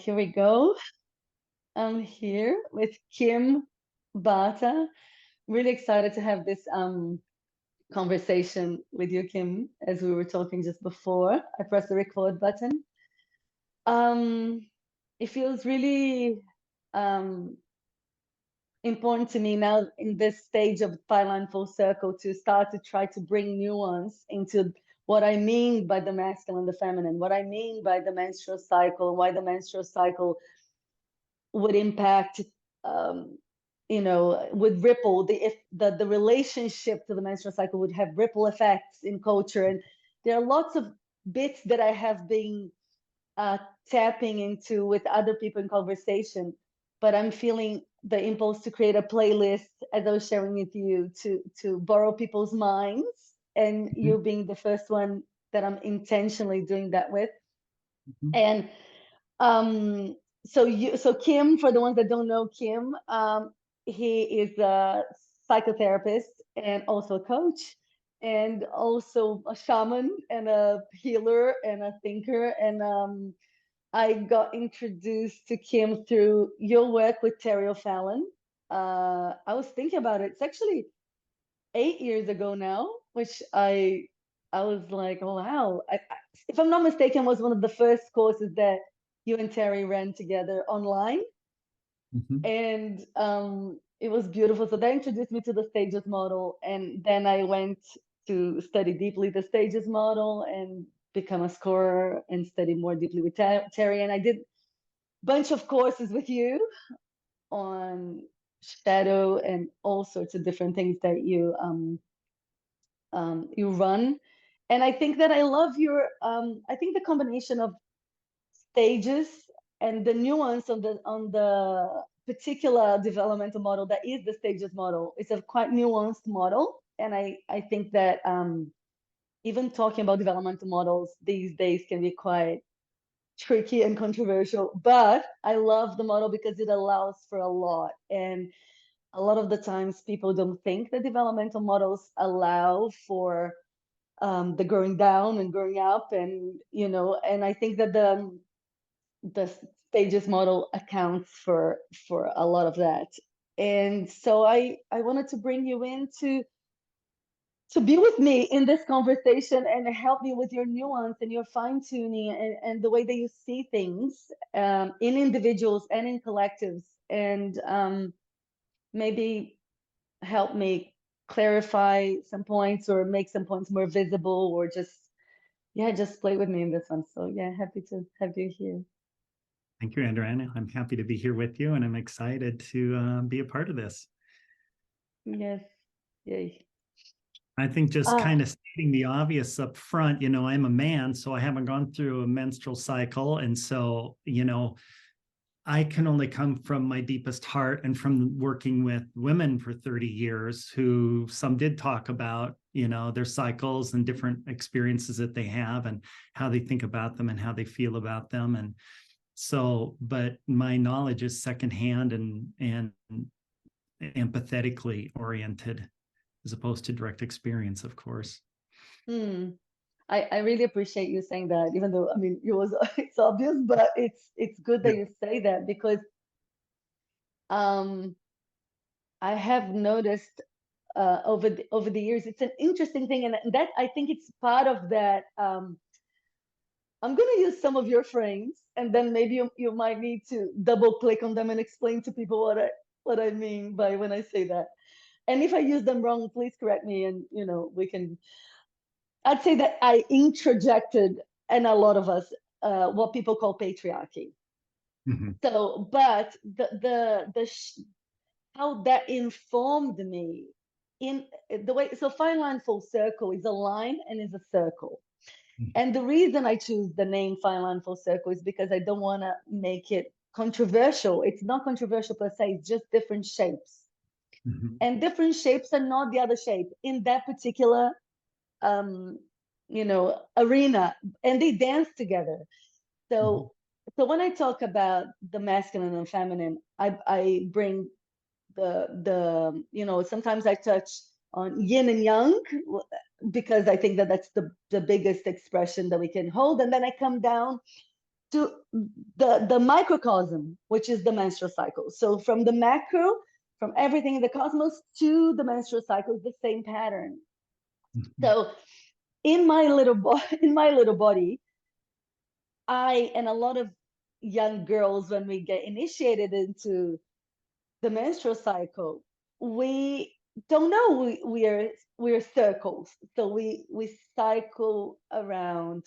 here we go. I'm here with Kim Barta. Really excited to have this conversation with you, Kim, as we were talking just before I pressed the record button. Um, it feels really um, important to me now in this stage of Thailand Full Circle to start to try to bring nuance into what I mean by the masculine and the feminine, what I mean by the menstrual cycle, why the menstrual cycle would impact, um, would ripple if the relationship to the menstrual cycle would have ripple effects in culture. And there are lots of bits that I have been uh, tapping into with other people in conversation, but I'm feeling the impulse to create a playlist, as I was sharing with you, to borrow people's minds, and Mhm, you being the first one that I'm intentionally doing that with. mhm. And um, so Kim, for the ones that don't know Kim, he is a psychotherapist and also a coach, and also a shaman and a healer and a thinker. And I got introduced to Kim through your work with Terry O'Fallon. I was thinking about it. It's actually 8 years ago now, which I was like, oh wow. If I'm not mistaken, was one of the first courses that you and Terry ran together online, Mhm. and it was beautiful. So that introduced me to the stages model, and then I went to study deeply the stages model and become a scorer and study more deeply with Terry. And I did a bunch of courses with you on shadow and all sorts of different things that you run. And I think that I love your I think the combination of stages and the nuance on the particular developmental model that is the stages model. It's a quite nuanced model. And I think that even talking about developmental models these days can be quite tricky and controversial, but I love the model because it allows for a lot. And a lot of the times people don't think that developmental models allow for the growing down and growing up, and and I think that the stages model accounts for a lot of that. And so I wanted to bring you in to be with me in this conversation and help me with your nuance and your fine tuning and the way that you see things in individuals and in collectives, and maybe help me clarify some points or make some points more visible, or just play with me in this one. So yeah, happy to have you here. Thank you, Andrea. I'm happy to be here with you, and I'm excited to be a part of this. Yes. Yay. I think just Ah. kind of stating the obvious up front, I'm a man, so I haven't gone through a menstrual cycle. And so, I can only come from my deepest heart and from working with women for 30 years who some did talk about, their cycles and different experiences that they have and how they think about them and how they feel about them. And so, but my knowledge is secondhand and empathetically oriented as opposed to direct experience, of course. Hmm. I really appreciate you saying that, even though I mean it was it's obvious, but it's good that Yeah. you say that because um I have noticed over the years it's an interesting thing, and that I think it's part of that. I'm gonna use some of your frames, and then maybe you might need to double click on them and explain to people what I mean by when I say that. And if I use them wrong, please correct me, and we can. I'd say that I introjected, and a lot of us, what people call patriarchy. Mhm. So, but how that informed me in the way. So, fine line full circle is a line and is a circle. And the reason I choose the name Fine Line Full Circle is because I don't want to make it controversial. It's not controversial per se, it's just different shapes. Mhm. And different shapes are not the other shape in that particular um, arena, and they dance together. Mhm. So when I talk about the masculine and feminine, I bring sometimes I touch on yin and yang because I think that that's the biggest expression that we can hold, and then I come down to the microcosm, which is the menstrual cycle. So from the macro, from everything in the cosmos to the menstrual cycle is the same pattern. Mhm. So in my little in my little body, I and a lot of young girls, when we get initiated into the menstrual cycle, we don't know we're circles. So we cycle around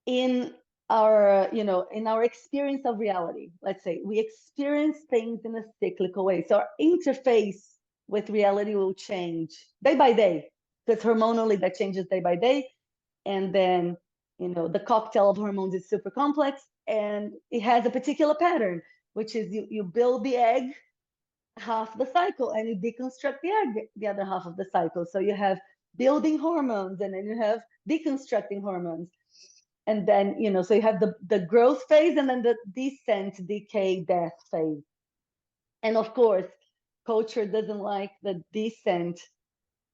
in our, in our experience of reality. Let's say we experience things in a cyclical way, so our interface with reality will change day by day, because hormonally that changes day by day. And then, the cocktail of hormones is super complex, and it has a particular pattern, which is you build the egg half the cycle and you deconstruct the egg the other half of the cycle. So you have building hormones, and then you have deconstructing hormones. And then, so you have the growth phase, and then the descent, decay, death phase. And of course, culture doesn't like the descent,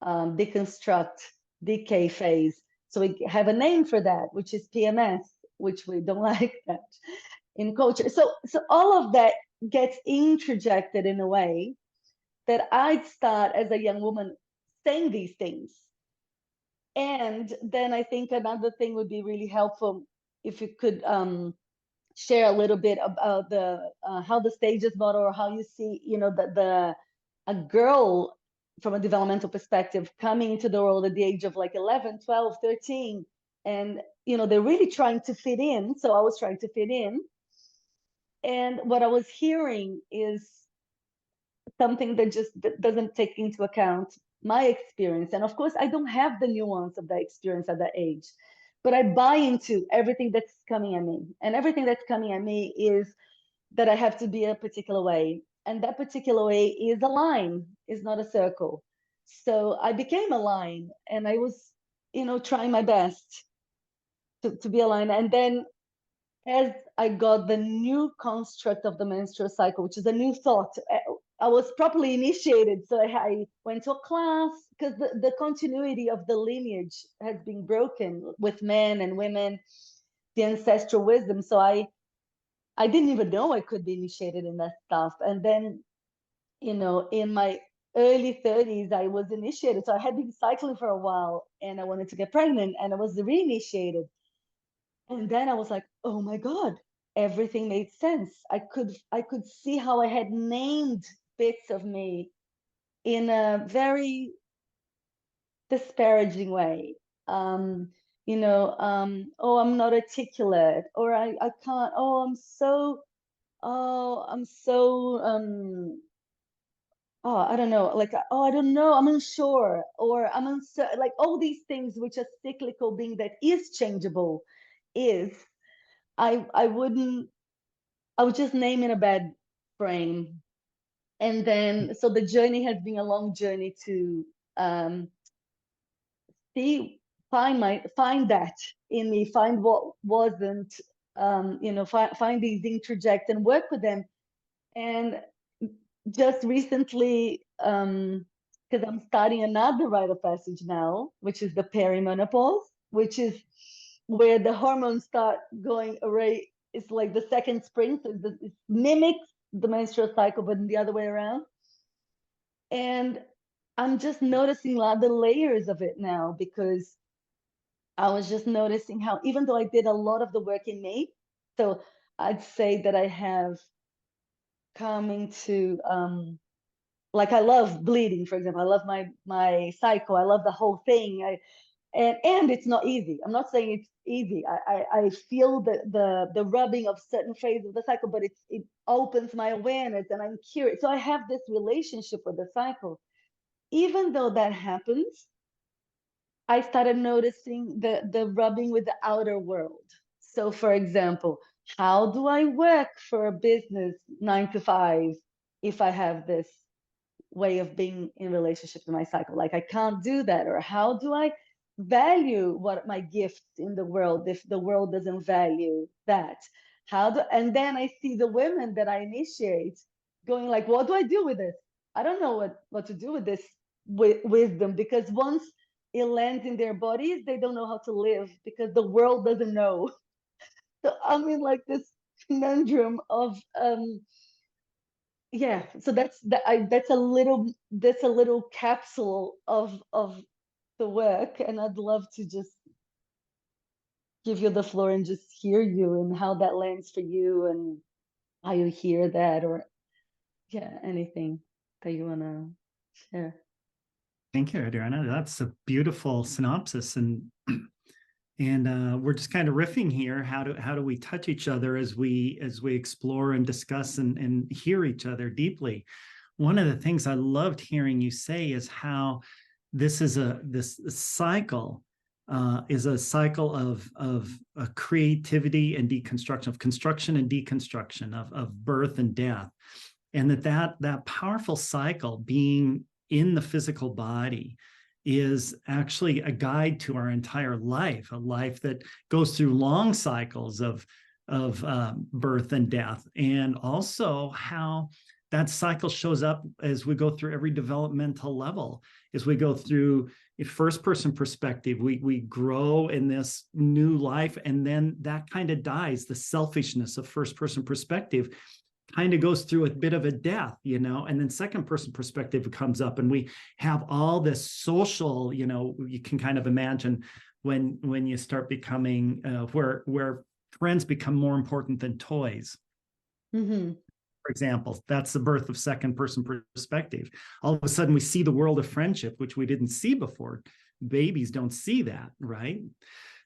deconstruct, decay phase. So we have a name for that, which is PMS, which we don't like that in culture. So all of that gets interjected in a way that I'd start as a young woman saying these things. And then I think another thing would be really helpful if you could share a little bit about the how the stages model, or how you see, the a girl from a developmental perspective coming into the world at the age of like 11, 12, 13, and they're really trying to fit in. So I was trying to fit in, and what I was hearing is something that just doesn't take into account my experience. And of course, I don't have the nuance of that experience at that age, but I buy into everything that's coming at me. And everything that's coming at me is that I have to be a particular way. And that particular way is a line, is not a circle. So I became a line, and I was, trying my best to be a line. And then as I got the new construct of the menstrual cycle, which is a new thought, I was properly initiated. So I went to a class, because the continuity of the lineage has been broken with men and women, the ancestral wisdom. So I didn't even know I could be initiated in that stuff. And then, in my early 30s, I was initiated. So I had been cycling for a while, and I wanted to get pregnant, and I was reinitiated. And then I was like, oh my God, everything made sense. I could see how I had named bits of me in a very disparaging way. Um, oh, I'm not articulate, or I can't, I'm so oh, I don't know, like, oh, I don't know, I'm unsure, or I'm uncertain, like all these things which a cyclical being that is changeable is. I wouldn't, I would just name in a bad frame. And then, so the journey has been a long journey to um, see, find that in me, find what wasn't, find these interject and work with them. And just recently, because I'm starting another rite of passage now, which is the perimenopause, which is where the hormones start going array. It's like the second spring, so it mimics the menstrual cycle, but in the other way around. And I'm just noticing a lot of the layers of it now, because I was just noticing how, even though I did a lot of the work in me, so I'd say that I have come into like, I love bleeding, for example. I love my cycle. I love the whole thing. And it's not easy. I'm not saying it's easy. I feel the rubbing of certain phases of the cycle, but it opens my awareness, and I'm curious. So I have this relationship with the cycle. Even though that happens, I started noticing the rubbing with the outer world. So for example, how do I work for a business 9 to 5 if I have this way of being in relationship to my cycle? Like, I can't do that. Or how do I value what my gifts in the world if the world doesn't value that? And then I see the women that I initiate going like, what do I do with this? I don't know what to do with this wisdom, because once it lands in their bodies, they don't know how to live, because the world doesn't know. So I'm in like this conundrum of yeah. So that's a little capsule of the work, and I'd love to just give you the floor and just hear you and how that lands for you and how you hear that, or yeah, anything that you wanna share. Thank you, Adriana. That's a beautiful synopsis, and we're just kind of riffing here. How do we touch each other as we explore and discuss and hear each other deeply? One of the things I loved hearing you say is how this cycle is a cycle of creativity and deconstruction, of construction and deconstruction, of birth and death, and that powerful cycle being in the physical body is actually a guide to our entire life, a life that goes through long cycles of birth and death, and also how that cycle shows up as we go through every developmental level. As we go through a first person perspective, we grow in this new life, and then that kind of dies. The selfishness of first person perspective kind of goes through a bit of a death, and then second person perspective comes up, and we have all this social, you can kind of imagine when you start becoming where friends become more important than toys. Mm-hmm. For example, that's the birth of second person perspective. All of a sudden we see the world of friendship, which we didn't see before. Babies don't see that, right?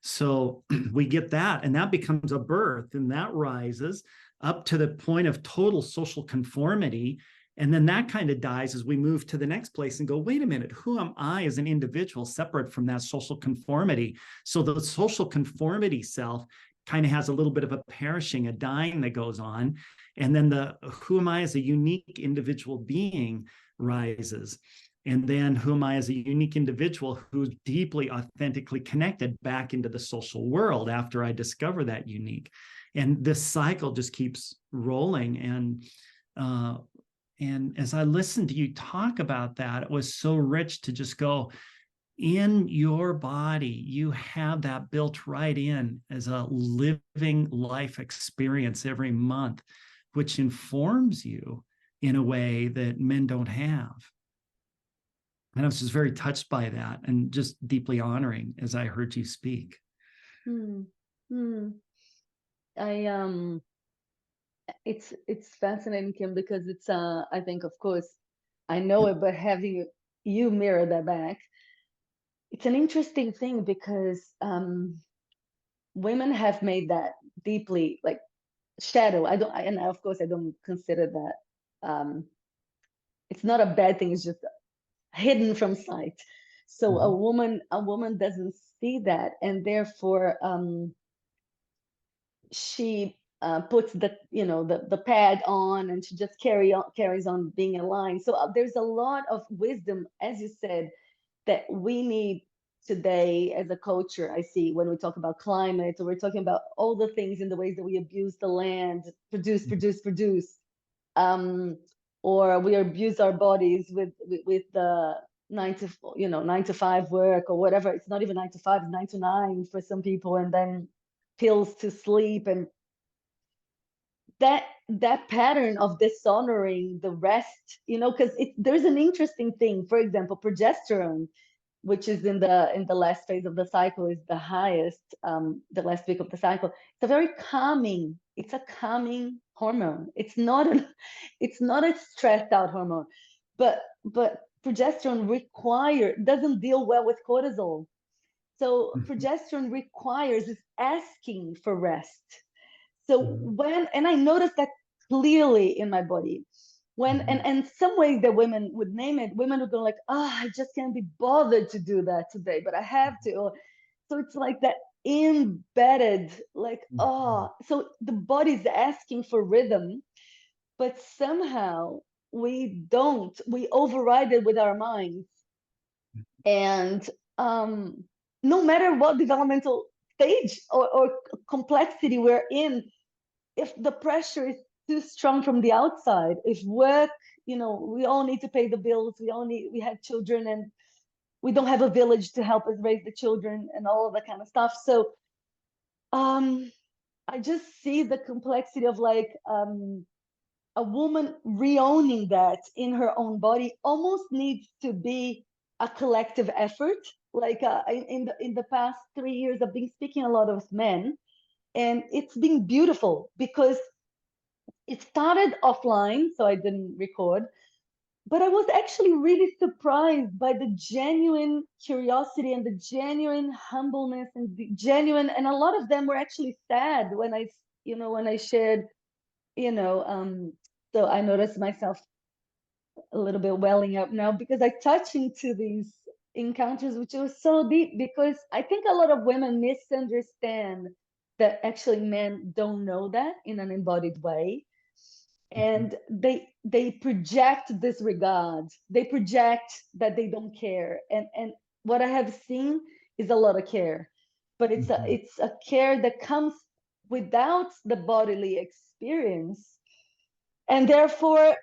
So we get that, and that becomes a birth, and that rises up to the point of total social conformity. And then that kind of dies as we move to the next place and go, wait a minute, who am I as an individual separate from that social conformity? So the social conformity self kind of has a little bit of a perishing, a dying that goes on. And then the who am I as a unique individual being rises. And then who am I as a unique individual who's deeply authentically connected back into the social world after I discover that unique. And this cycle just keeps rolling. And as I listened to you talk about that, it was so rich to just go, in your body, you have that built right in as a living life experience every month, which informs you in a way that men don't have. And I was just very touched by that and just deeply honoring as I heard you speak. Hmm. Hmm. I it's fascinating, Kim, because it's I think, of course, I know it, but having you mirror that back, it's an interesting thing because women have made that deeply like shadow. And of course I don't consider that it's not a bad thing, it's just hidden from sight. So Mhm. a woman doesn't see that, and therefore she puts the pad on, and she just carries on being in line. So there's a lot of wisdom, as you said, that we need today as a culture. I see when we talk about climate, or we're talking about all the things in the ways that we abuse the land, produce, um, or we abuse our bodies with the 9 to 5 work, or whatever. It's not even 9 to 5, it's 9 to 9 for some people, and then pills to sleep. And that pattern of dishonoring the rest, because there's an interesting thing. For example, progesterone, which is in the last phase of the cycle, is the highest, the last week of the cycle. It's a calming hormone. It's not a stressed out hormone, but progesterone doesn't deal well with cortisol. So progesterone is asking for rest. So Mhm. and I noticed that clearly in my body. And some ways that women would name it, women would go like, I just can't be bothered to do that today, but I have to. So it's like that embedded, like, Mhm. so the body's asking for rhythm, but somehow we override it with our minds. And no matter what developmental stage or complexity we're in, if the pressure is too strong from the outside, if work, we all need to pay the bills, we have children, and we don't have a village to help us raise the children and all of that kind of stuff. So um I just see the complexity of like a woman reowning that in her own body almost needs to be a collective effort. Like in the past 3 years, I've been speaking a lot with men, and it's been beautiful because it started offline, so I didn't record, but I was actually really surprised by the genuine curiosity and the genuine humbleness and the genuine, and a lot of them were actually sad when I shared, you know, so I noticed myself a little bit welling up now because I touch into these encounters, which was so deep because I think a lot of women misunderstand that actually men don't know that in an embodied way, Mhm. and they project disregard, they project that they don't care, and what I have seen is a lot of care, but Mhm. it's a care that comes without the bodily experience, and therefore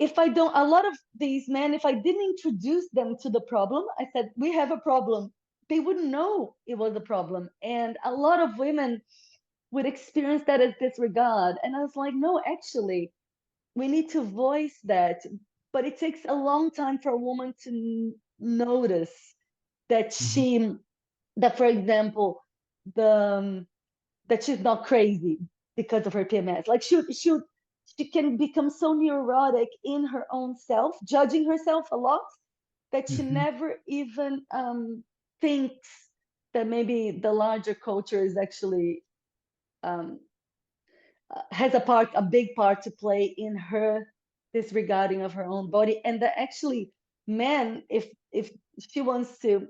if I don't, a lot of these men, if I didn't introduce them to the problem, I said we have a problem, they wouldn't know it was a problem, and a lot of women would experience that as disregard, and I was like, no, actually we need to voice that, but it takes a long time for a woman to notice that Mhm. that for example, the that she's not crazy because of her PMS. Like she can become so neurotic in her own self, judging herself a lot, that she Mhm. never even thinks that maybe the larger culture is actually um, has a big part to play in her disregarding of her own body, and that actually men, if she wants to,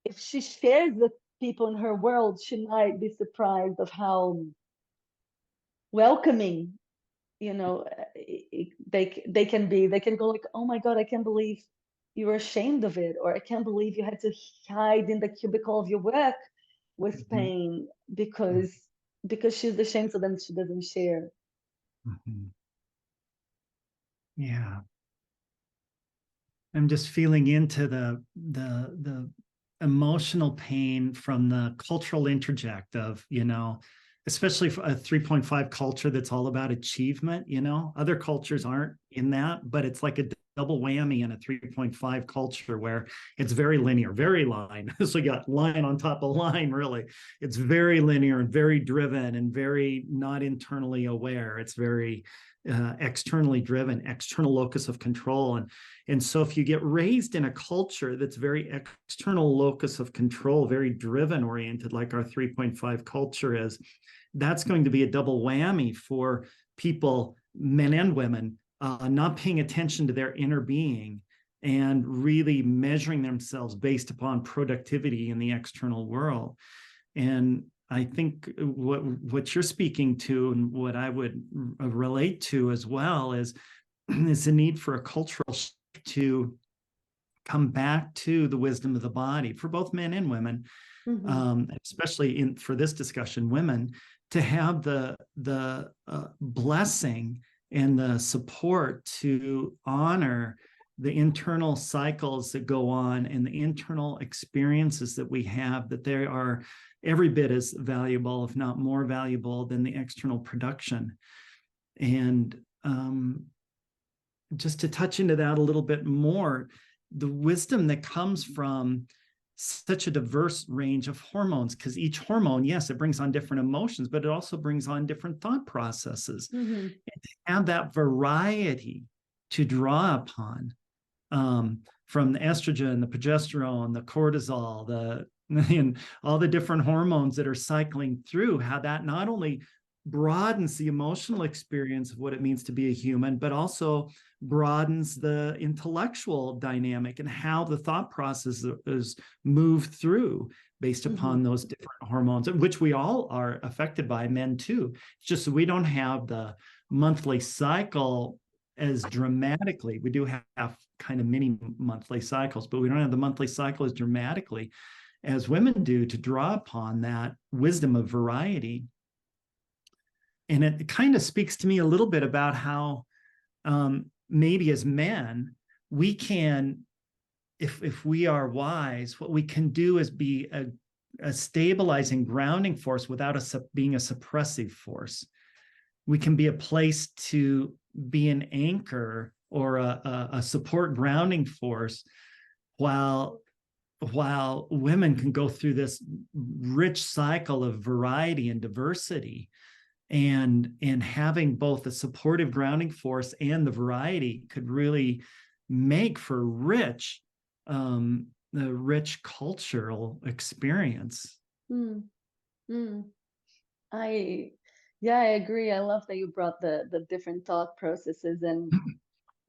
if she shares with people in her world, she might be surprised of how welcoming, they can be. They can go like, oh my god, I can't believe you were ashamed of it, or I can't believe you had to hide in the cubicle of your work with Mhm. pain because she's ashamed, so then she doesn't share. Mhm. Yeah. I'm just feeling into the emotional pain from the cultural interject of, especially for a 3.5 culture that's all about achievement, other cultures aren't in that, but it's like a double whammy in a 3.5 culture where it's very linear, very line. So you got line on top of line, really. It's very linear and very driven and very not internally aware. It's very externally driven, external locus of control. And so if you get raised in a culture that's very external locus of control, very driven oriented, like our 3.5 culture is, that's going to be a double whammy for people, men and women, not paying attention to their inner being and really measuring themselves based upon productivity in the external world. And I think what you're speaking to and what I would relate to as well is the need for a cultural shift to come back to the wisdom of the body for both men and women, Mm-hmm. especially for this discussion, women, to have the blessing and the support to honor the internal cycles that go on and the internal experiences that we have, that they are every bit as valuable, if not more valuable, than the external production. And just to touch into that a little bit more, the wisdom that comes from such a diverse range of hormones, because each hormone, yes, it brings on different emotions, but it also brings on different thought processes. Mm-hmm. And to have that variety to draw upon, from the estrogen, the progesterone, the cortisol, and all the different hormones that are cycling through, how that not only broadens the emotional experience of what it means to be a human, but also broadens the intellectual dynamic and how the thought process is moved through based Mm-hmm. upon those different hormones, which we all are affected by, men too. It's just that we don't have the monthly cycle as dramatically. We do have kind of mini monthly cycles, but we don't have the monthly cycle as dramatically as women do to draw upon that wisdom of variety. And it kind of speaks to me a little bit about how maybe as men, we can, if we are wise, what we can do is be a stabilizing grounding force without being a suppressive force. We can be a place to be an anchor or a support grounding force while women can go through this rich cycle of variety and diversity, and having both a supportive grounding force and the variety could really make for the rich cultural experience. Mm, mm. I Yeah, I agree. I love that you brought the different thought processes. And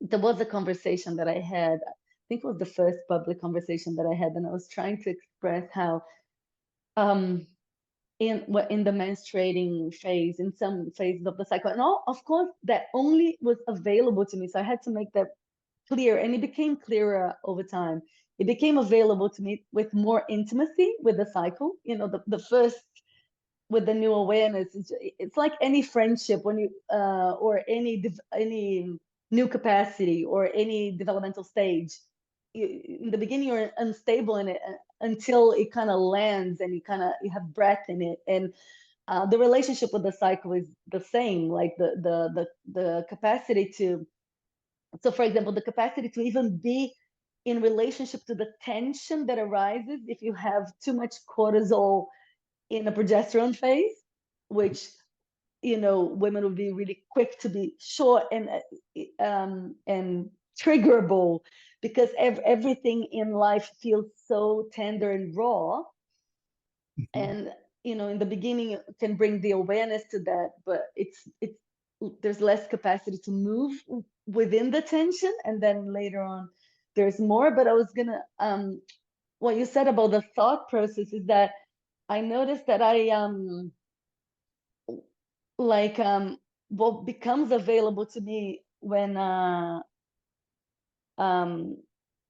there was a conversation that I had, I think it was the first public conversation that I had, and I was trying to express how um in the menstruating phase, in some phases of the cycle, and all, of course, that only was available to me. So I had to make that clear, and it became clearer over time. It became available to me with more intimacy with the cycle. The first, with the new awareness, it's like any friendship, when you or any new capacity or any developmental stage. In the beginning, you're unstable in it until it kind of lands, and you have breath in it. And the relationship with the cycle is the same, like the capacity to, so for example, the capacity to even be in relationship to the tension that arises if you have too much cortisol in a progesterone phase, which women would be really quick to be short and triggerable, because everything in life feels so tender and raw. And in the beginning, it can bring the awareness to that, but it's there's less capacity to move within the tension, and then later on there's more. But I was gonna what you said about the thought process is that I noticed that I like what becomes available to me when um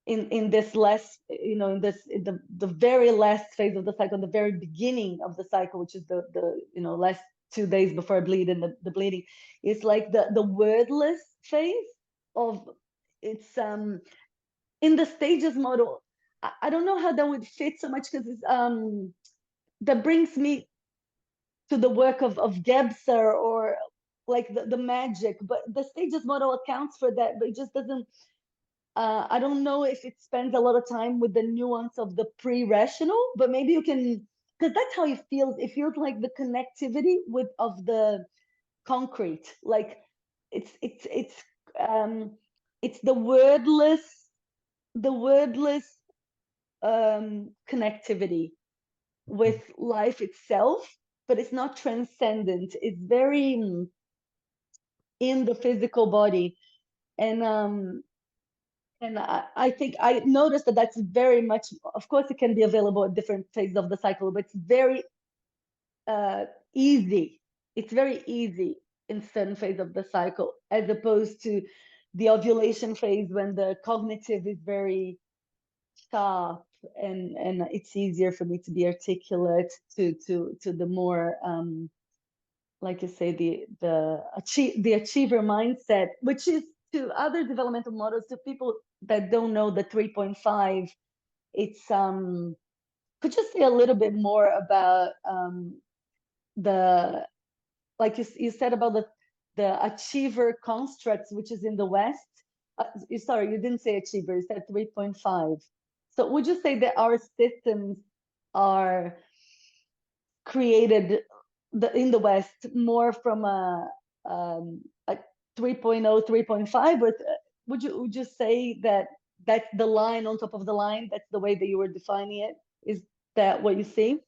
in this last, in the very last phase of the cycle, the very beginning of the cycle, which is the last 2 days before I bleed, and the bleeding is like the wordless phase of, it's in the stages model. I don't know how that would fit so much, because it's that brings me to the work of Gebser, or like the magic, but the stages model accounts for that, but it just doesn't. I don't know if it spends a lot of time with the nuance of the pre-rational, but maybe you can, because that's how it feels. It feels like the connectivity of the concrete, like it's um it's the wordless connectivity with life itself, but it's not transcendent. It's very in the physical body. And I think I noticed that that's very much, of course, it can be available at different phases of the cycle, but it's very uh, easy. It's very easy in certain phase of the cycle, as opposed to the ovulation phase, when the cognitive is very sharp, and it's easier for me to be articulate to the more like you say, the achiever mindset, which is, to other developmental models, to people that don't know the 3.5. It's could you say a little bit more about the, like you said about the achiever constructs, which is in the West? Sorry, you didn't say achiever, you said 3.5. So would you say that our systems are created in the West more from a 3.0, 3.5? But would you say that that's the line on top of the line? That's the way that you were defining it? Is that what you see?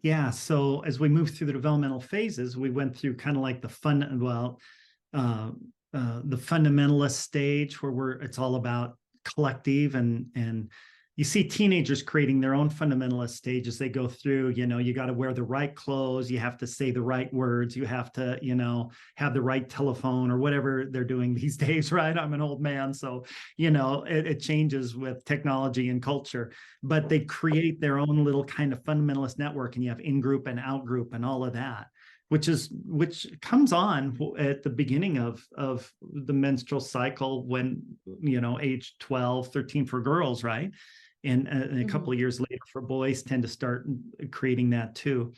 Yeah. So as we move through the developmental phases, we went through kind of like uh, the fundamentalist stage, where it's all about collective, and you see teenagers creating their own fundamentalist stages. They go through, you got to wear the right clothes, you have to say the right words, you have to, have the right telephone, or whatever they're doing these days, right? I'm an old man, so it changes with technology and culture, but they create their own little kind of fundamentalist network, and you have in-group and out-group and all of that, which comes on at the beginning of the menstrual cycle, when age 12, 13 for girls, right? And a couple of years later for boys tend to start creating that too.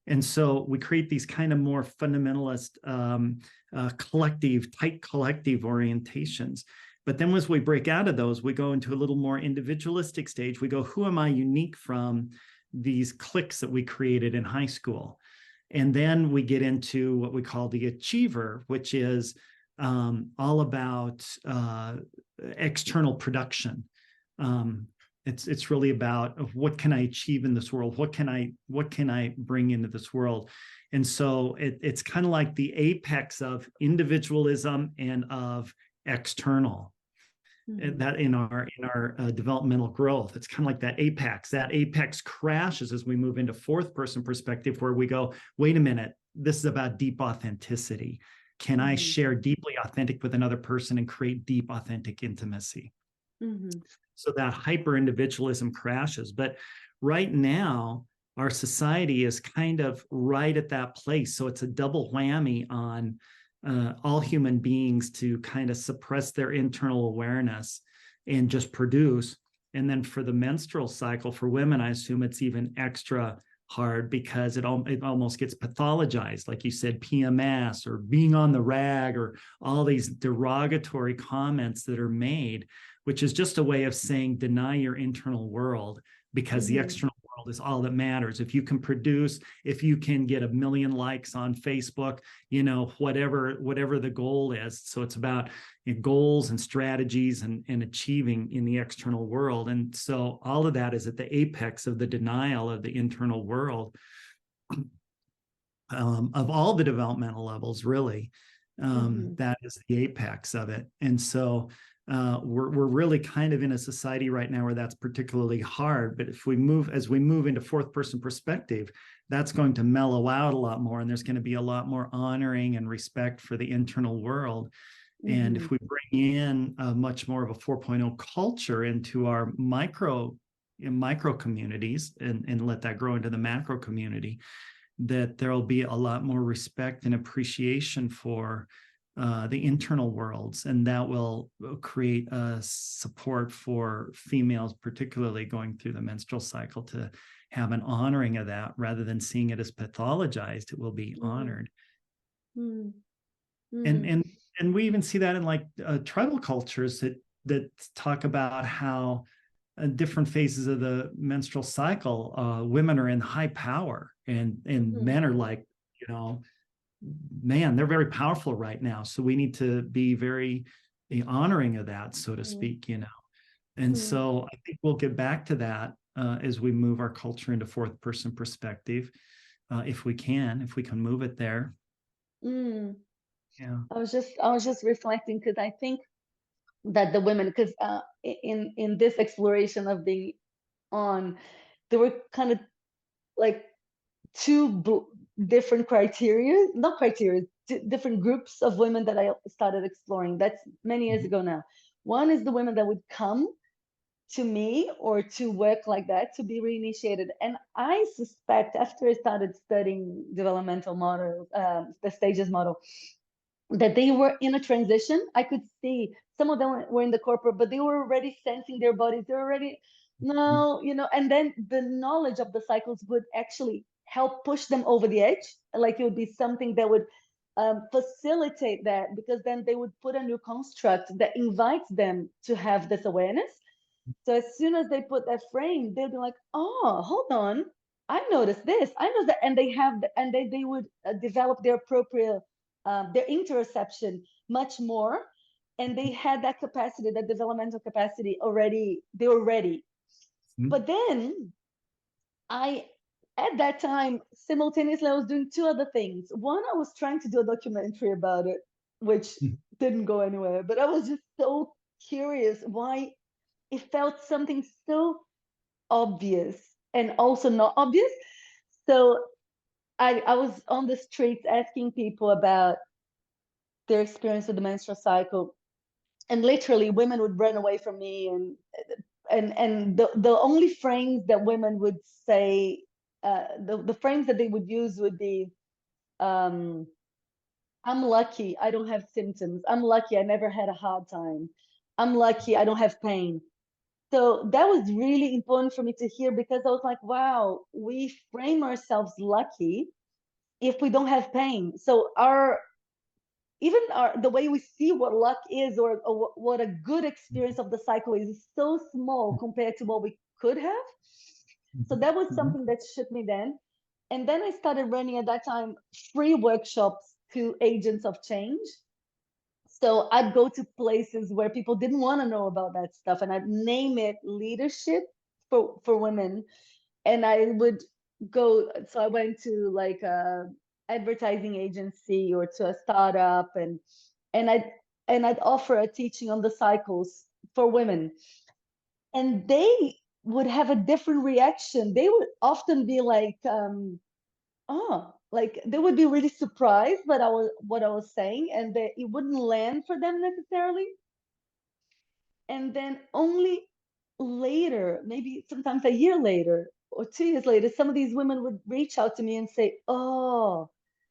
And so we create these kind of more fundamentalist, tight collective orientations. But then as we break out of those, we go into a little more individualistic stage. We go, who am I unique from these cliques that we created in high school? And then we get into what we call the achiever, which is all about external production. It's really about what can I achieve in this world? What can I bring into this world? And so it's kind of like the apex of individualism and of external. That in our developmental growth, it's kind of like that apex. That apex crashes as we move into fourth person perspective, where we go, wait a minute, this is about deep authenticity. Can I share deeply authentic with another person and create deep authentic intimacy? So that hyper individualism crashes. But right now, our society is kind of right at that place. So it's a double whammy on all human beings to kind of suppress their internal awareness and just produce. And then for the menstrual cycle for women, I assume it's even extra hard because it almost gets pathologized, like you said, PMS or being on the rag or all these derogatory comments that are made, which is just a way of saying deny your internal world, because the external world is all that matters. If you can produce, if you can get 1 million likes on Facebook, whatever the goal is. So it's about goals and strategies and achieving in the external world. And so all of that is at the apex of the denial of the internal world, of all the developmental levels, really. That is the apex of it. And so we're really kind of in a society right now where that's particularly hard. But as we move into fourth person perspective, that's going to mellow out a lot more, and there's going to be a lot more honoring and respect for the internal world. And if we bring in much more of a 4.0 culture into our micro communities and let that grow into the macro community, that there'll be a lot more respect and appreciation for the internal worlds, and that will create a support for females, particularly going through the menstrual cycle, to have an honoring of that rather than seeing it as pathologized. It will be honored. And we even see that in like tribal cultures that talk about how different phases of the menstrual cycle, women are in high power and men are like, man, they're very powerful right now. So we need to be very honoring of that, so to speak, And so I think we'll get back to that as we move our culture into fourth person perspective, if we can move it there. Yeah. I was just reflecting, because I think that the women, because in this exploration of being on, there were kind of like two different criteria, not criteria, different groups of women that I started exploring. That's many years ago now. One is the women that would come to me or to work like that to be reinitiated. And I suspect, after I started studying developmental models, the stages model, that they were in a transition. I could see some of them were in the corporate, but they were already sensing their bodies. They're already, no, and then the knowledge of the cycles would actually help push them over the edge. Like it would be something that would facilitate that, because then they would put a new construct that invites them to have this awareness. So as soon as they put that frame, they'll be like, oh, hold on, I noticed this, I know that, and they would develop their appropriate their interoception much more, and they had that capacity, that developmental capacity already. They were ready. But then at that time, simultaneously, I was doing two other things. One, I was trying to do a documentary about it, which didn't go anywhere, but I was just so curious why it felt something so obvious and also not obvious. So I was on the streets asking people about their experience with the menstrual cycle, and literally women would run away from me, and the only frames that women would say, the frames that they would use would be, I'm lucky I don't have symptoms, I'm lucky I never had a hard time, I'm lucky I don't have pain. So that was really important for me to hear, because I was like, wow, we frame ourselves lucky if we don't have pain. So the way we see what luck is, or what a good experience of the cycle is so small compared to what we could have. So that was Mhm. something that shook me then. And then I started running at that time free workshops to agents of change. So I'd go to places where people didn't want to know about that stuff, and I'd name it leadership for women. And I would go. So I went to like a advertising agency or to a startup, and I'd offer a teaching on the cycles for women, and they would have a different reaction. They would often be like, oh, like they would be really surprised by what I was saying, and it wouldn't land for them necessarily. And then only later, maybe sometimes a year later or 2 years later, some of these women would reach out to me and say, oh,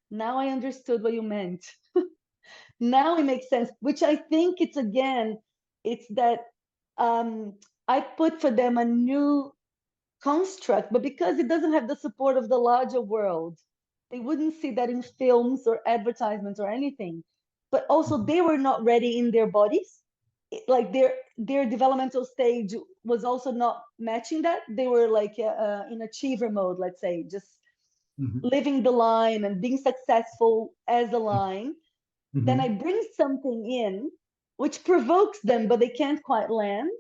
now I understood what you meant. Now it makes sense, which I think it's, again, it's that um, I put for them a new construct, but because it doesn't have the support of the larger world, they wouldn't see that in films or advertisements or anything. But also, they were not ready in their bodies. Like their developmental stage was also not matching that. They were like in achiever mode, let's say, just Mhm. living the line and being successful as a line. Then I Mhm. bring something in which provokes them, but they can't quite land.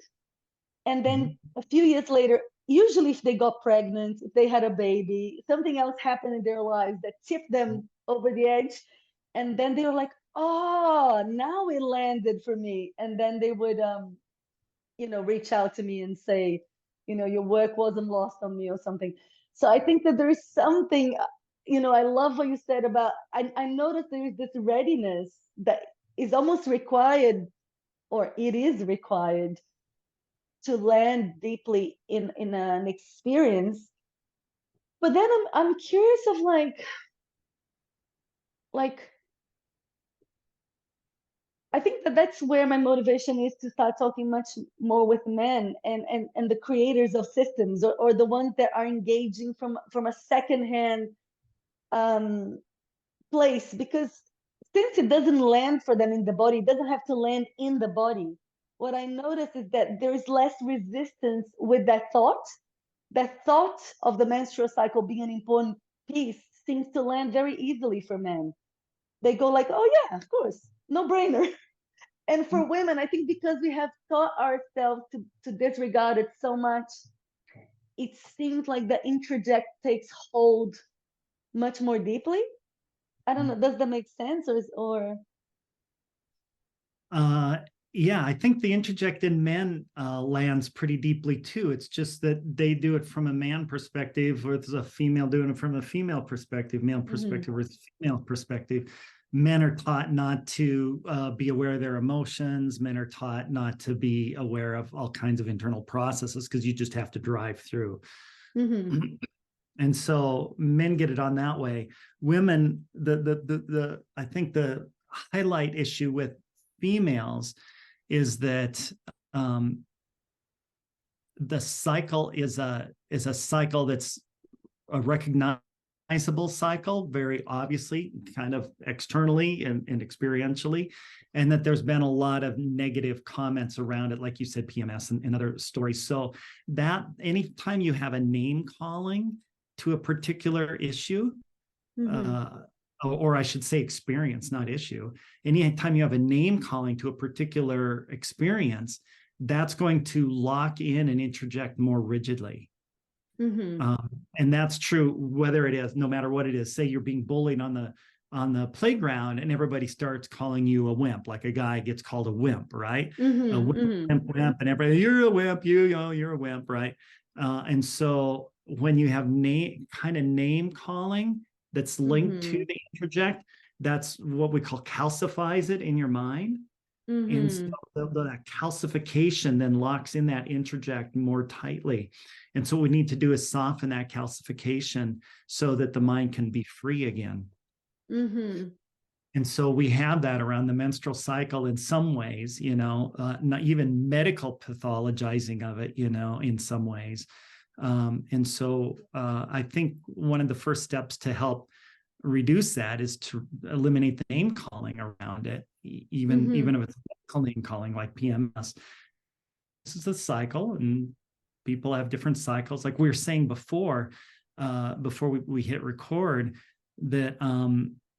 And then Mhm. a few years later, usually if they got pregnant, if they had a baby, something else happened in their lives that tipped them over the edge. And then they were like, oh, now it landed for me. And then they would, reach out to me and say, your work wasn't lost on me or something. So I think that there is something, I love what you said about, I noticed there is this readiness that is almost required, or it is required, to land deeply in an experience. But then I'm curious of like I think that that's where my motivation is, to start talking much more with men and the creators of systems, or the ones that are engaging from a secondhand um, place, because since it doesn't land for them in the body, it doesn't have to land in the body. What I notice is that there is less resistance with that thought of the menstrual cycle being an important piece seems to land very easily for men. They go like, oh yeah, of course, no brainer. And for women, I think because we have taught ourselves to disregard it so much, it seems like the introject takes hold much more deeply. I don't know, does that make sense, or Uh, yeah, I think the interject in men lands pretty deeply too. It's just that they do it from a man perspective, versus a female doing it from a female perspective, male mm-hmm, perspective versus female perspective. Men are taught not to be aware of their emotions. Men are taught not to be aware of all kinds of internal processes, because you just have to drive through. mm-hmm, And so men get it on that way. Women, the I think the highlight issue with females is that the cycle is a cycle that's a recognizable cycle, very obviously, kind of externally and experientially, and that there's been a lot of negative comments around it, like you said, PMS and other stories. So that anytime you have a name calling to a particular issue, mm-hmm, uh, or I should say experience, not issue. Anytime you have a name calling to a particular experience, that's going to lock in and interject more rigidly. mm-hmm, And that's true whether it is, no matter what it is. Say you're being bullied on the playground and everybody starts calling you a wimp, like a guy gets called a wimp, right? A mm-hmm, wimp, mm-hmm, wimp, wimp, and everybody, you're a wimp, you're a wimp, right? And so when you have name calling that's linked to mm-hmm, the interject, that's what we call calcifies it in your mind. And so mm-hmm, that calcification then locks in that interject more tightly. And so what we need to do is soften that calcification so that the mind can be free again. mm-hmm. And so we have that around the menstrual cycle in some ways, not even medical pathologizing of it, in some ways. And so I think one of the first steps to help reduce that is to eliminate the name calling around it, even if it's medical name calling like PMS. This is a cycle, and people have different cycles. Like we were saying before we hit record, that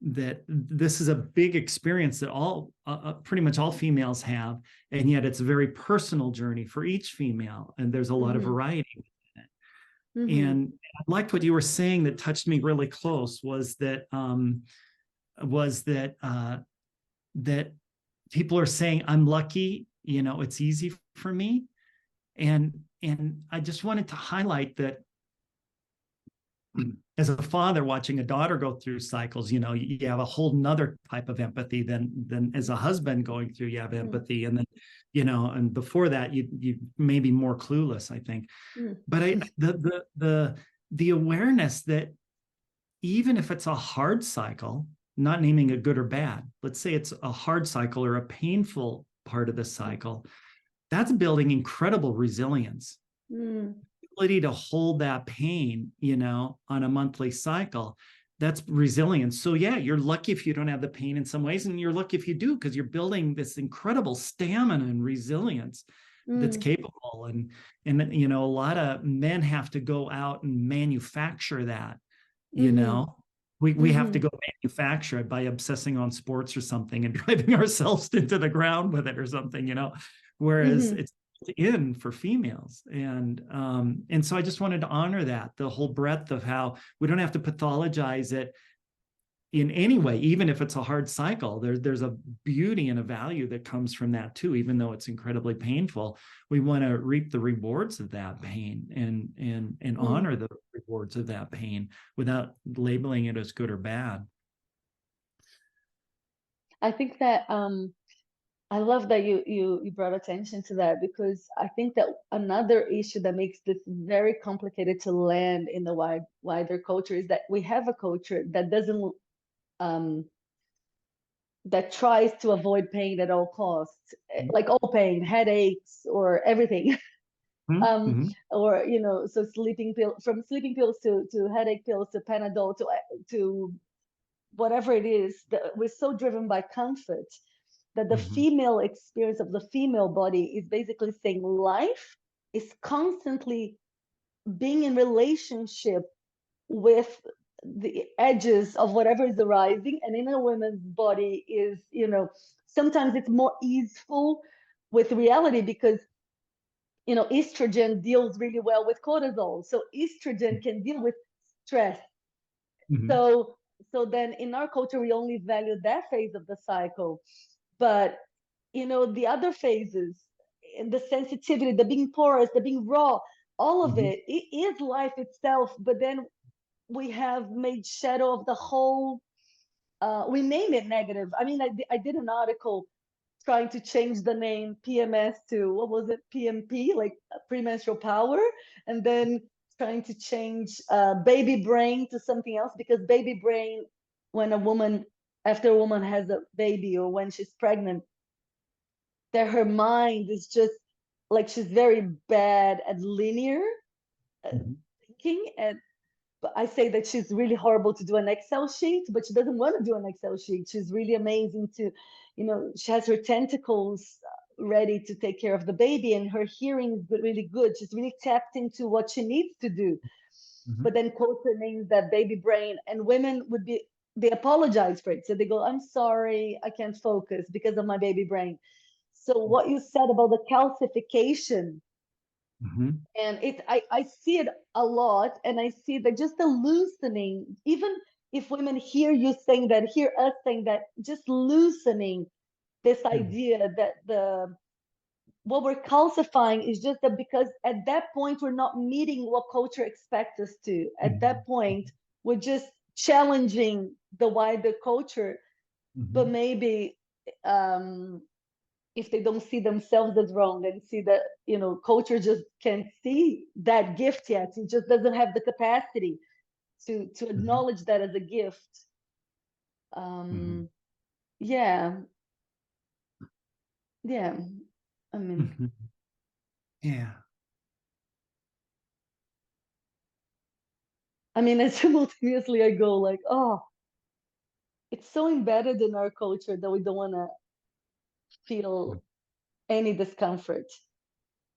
that this is a big experience that pretty much all females have, and yet it's a very personal journey for each female, and there's a lot of variety. And I liked what you were saying that touched me really close was that that people are saying, I'm lucky, it's easy for me. And I just wanted to highlight that as a father watching a daughter go through cycles, you have a whole nother type of empathy than as a husband going through, you have empathy. And then, and before that, you may be more clueless, I think. But the awareness that even if it's a hard cycle, not naming it good or bad, let's say it's a hard cycle or a painful part of the cycle, that's building incredible resilience. Ability to hold that pain, on a monthly cycle, that's resilience. So yeah, you're lucky if you don't have the pain in some ways, and you're lucky if you do, because you're building this incredible stamina and resilience that's capable. And a lot of men have to go out and manufacture that. We have to go manufacture it by obsessing on sports or something and driving ourselves into the ground with it or something, whereas it's in for females. And so I just wanted to honor that, the whole breadth of how we don't have to pathologize it in any way, even if it's a hard cycle. There's a beauty and a value that comes from that too, even though it's incredibly painful. We want to reap the rewards of that pain and honor the rewards of that pain without labeling it as good or bad. I think that I love that you brought attention to that, because I think that another issue that makes this very complicated to land in the wider culture is that we have a culture that doesn't that tries to avoid pain at all costs, like all pain, headaches, or everything. Or so from sleeping pills to headache pills to Panadol to whatever it is, that we're so driven by comfort that the female experience of the female body is basically saying life is constantly being in relationship with the edges of whatever is arising, and in a woman's body is, sometimes it's more easeful with reality, because estrogen deals really well with cortisol, so estrogen can deal with stress. So then in our culture we only value that phase of the cycle, but the other phases, the sensitivity, the being porous, the being raw, all of it is life itself. But then we have made shadow of the whole, we name it negative. I mean, I did an article trying to change the name PMS to, what was it, PMP, like premenstrual power, and then trying to change baby brain to something else, because baby brain, after a woman has a baby or when she's pregnant, that her mind is just like, she's very bad at linear thinking. And but I say that she's really horrible to do an Excel sheet, but she doesn't want to do an Excel sheet. She's really amazing to, she has her tentacles ready to take care of the baby, and her hearing is really good. She's really tapped into what she needs to do. But then culture names that baby brain, and women they apologize for it. So they go, I'm sorry, I can't focus because of my baby brain. So what you said about the calcification, and I see it a lot, and I see that just the loosening, even if women hear us saying that, just loosening this idea that what we're calcifying is just that, because at that point we're not meeting what culture expects us to. At that point, we're just challenging the wider culture, but maybe if they don't see themselves as wrong and see that, culture just can't see that gift yet. It just doesn't have the capacity to acknowledge that as a gift. yeah, yeah. I mean, Mhm. Yeah. and simultaneously I go like, oh, it's so embedded in our culture that we don't want to feel any discomfort.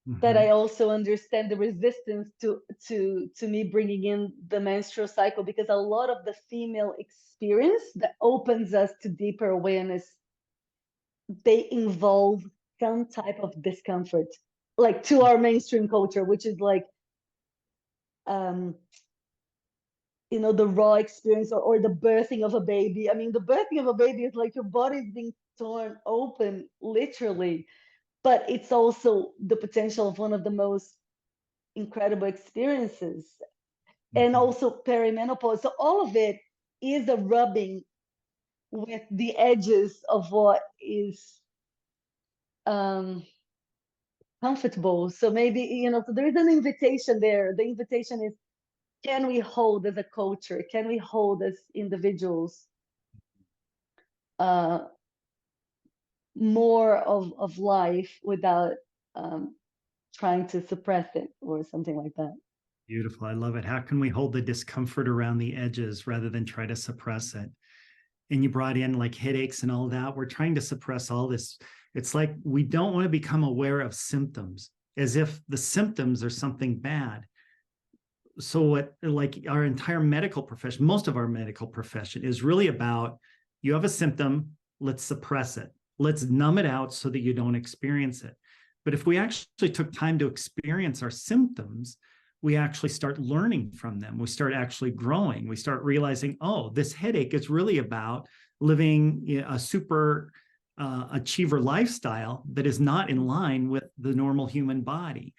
But I Mhm. also understand the resistance to me bringing in the menstrual cycle, because a lot of the female experience that opens us to deeper awareness, they involve some type of discomfort, like to our mainstream culture, which is like, um the raw experience, or the birthing of a baby. The birthing of a baby is like your body is being torn open, literally, but it's also the potential of one of the most incredible experiences. And Mhm. also perimenopause. So all of it is a rubbing with the edges of what is um, comfortable. So maybe, so there is an invitation there. The invitation is, can we hold as a culture? Can we hold as individuals uh, more of life without um, trying to suppress it or something like that? Beautiful. I love it. How can we hold the discomfort around the edges rather than try to suppress it? And you brought in like headaches and all that. We're trying to suppress all this. It's like we don't want to become aware of symptoms as if the symptoms are something bad. So what, like our entire medical profession, most of our medical profession is really about, you have a symptom, let's suppress it, let's numb it out so that you don't experience it. But if we actually took time to experience our symptoms, we actually start learning from them, we start actually growing, we start realizing, oh, this headache is really about living a super achiever lifestyle that is not in line with the normal human body.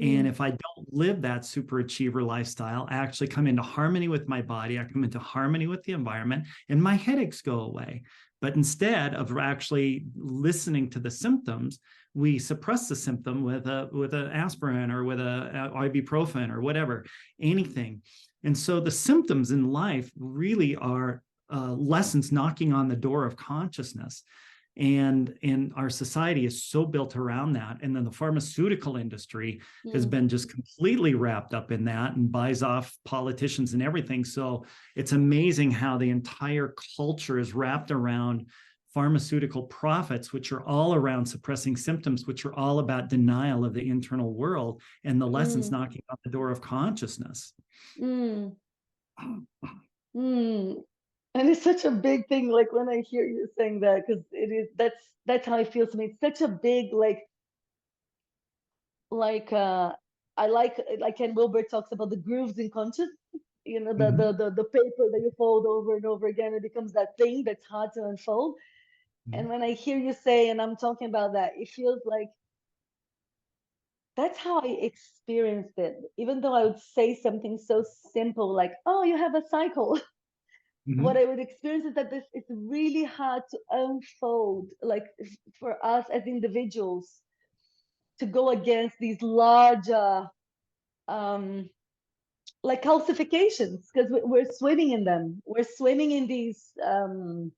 And Mm, if I don't live that super achiever lifestyle, I actually come into harmony with my body, I come into harmony with the environment, and my headaches go away. But instead of actually listening to the symptoms, we suppress the symptom with an aspirin or with a ibuprofen or whatever, anything. And so the symptoms in life really are lessons knocking on the door of consciousness, and our society is so built around that. And then the pharmaceutical industry has mm, been just completely wrapped up in that and buys off politicians and everything. So it's amazing how the entire culture is wrapped around pharmaceutical profits, which are all around suppressing symptoms, which are all about denial of the internal world and the lessons mm, knocking on the door of consciousness. mm, mm. And it's such a big thing, like when I hear you saying that, because that's how it feels to me. It's such a big, like I like Ken Wilber talks about the grooves in conscious, the, Mhm. the paper that you fold over and over again, it becomes that thing that's hard to unfold. And Mhm. when I hear you say, and I'm talking about that, it feels like that's how I experienced it. Even though I would say something so simple like, oh, you have a cycle. What Mhm. I would experience is that this it's really hard to unfold, like for us as individuals, to go against these larger um like calcifications, because we're swimming in them. We're swimming in these Mhm.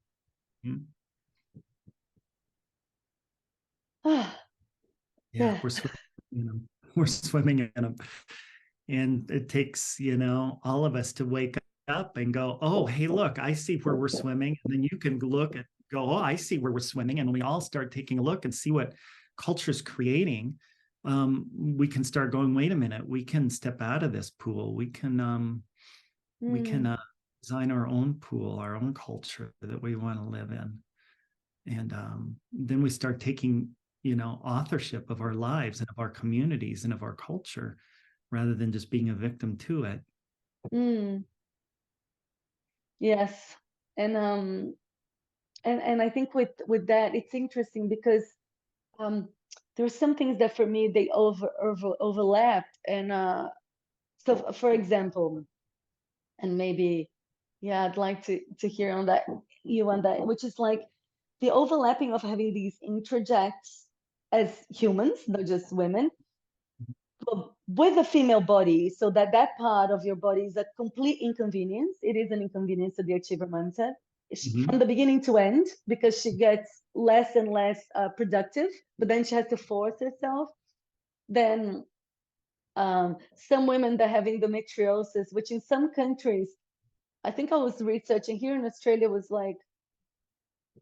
Yeah, yeah. we're swimming, we're swimming in them. And it takes, all of us to wake up and go, oh, hey, look, I see where we're swimming. And then you can look at, go, oh, I see where we're swimming. And we all start taking a look and see what culture's creating. We can start going, wait a minute, we can step out of this pool. We can Mm, design our own pool, our own culture that we want to live in. And then we start taking, authorship of our lives and of our communities and of our culture rather than just being a victim to it. mm, yes. And I think with that it's interesting because um there's some things that for me they overlapped. And so for example, and maybe, yeah, I'd like to hear on that, you on that, which is like the overlapping of having these interjects as humans, not just women, but with a female body, so that part of your body is a complete inconvenience. It is an inconvenience to the achiever mindset. Mhm. from the beginning to end, because she gets less and less productive, but then she has to force herself. Then some women that have endometriosis, which in some countries, I think I was researching here in Australia, was like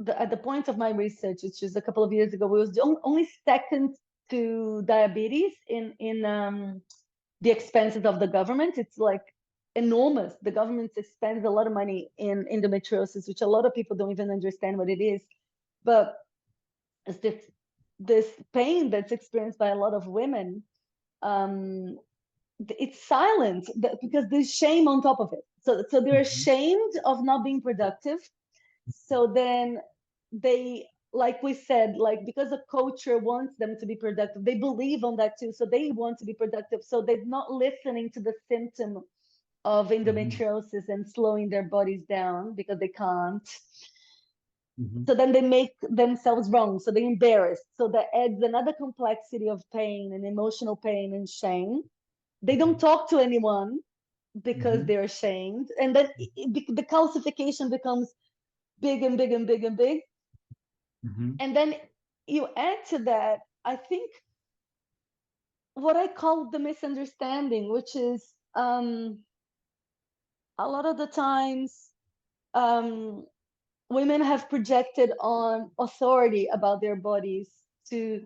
at the point of my research, which is a couple of years ago, we was only second to diabetes in the expenses of the government. It's like enormous. The government spends a lot of money in endometriosis, which a lot of people don't even understand what it is. But it's this pain that's experienced by a lot of women. Um, it's silent because there's shame on top of it. So they're Mhm. ashamed of not being productive. So then they, like we said, like because the culture wants them to be productive, they believe on that too. So they want to be productive. So they're not listening to the symptom of Mhm. endometriosis and slowing their bodies down because they can't. Mhm. So then they make themselves wrong. So they're embarrassed. So that adds another complexity of pain and emotional pain and shame. They don't talk to anyone because Mhm. they're ashamed. And then the calcification becomes big and big and big and big. Mhm. And then you add to that, I think, what I call the misunderstanding, which is a lot of the times um, women have projected on authority about their bodies to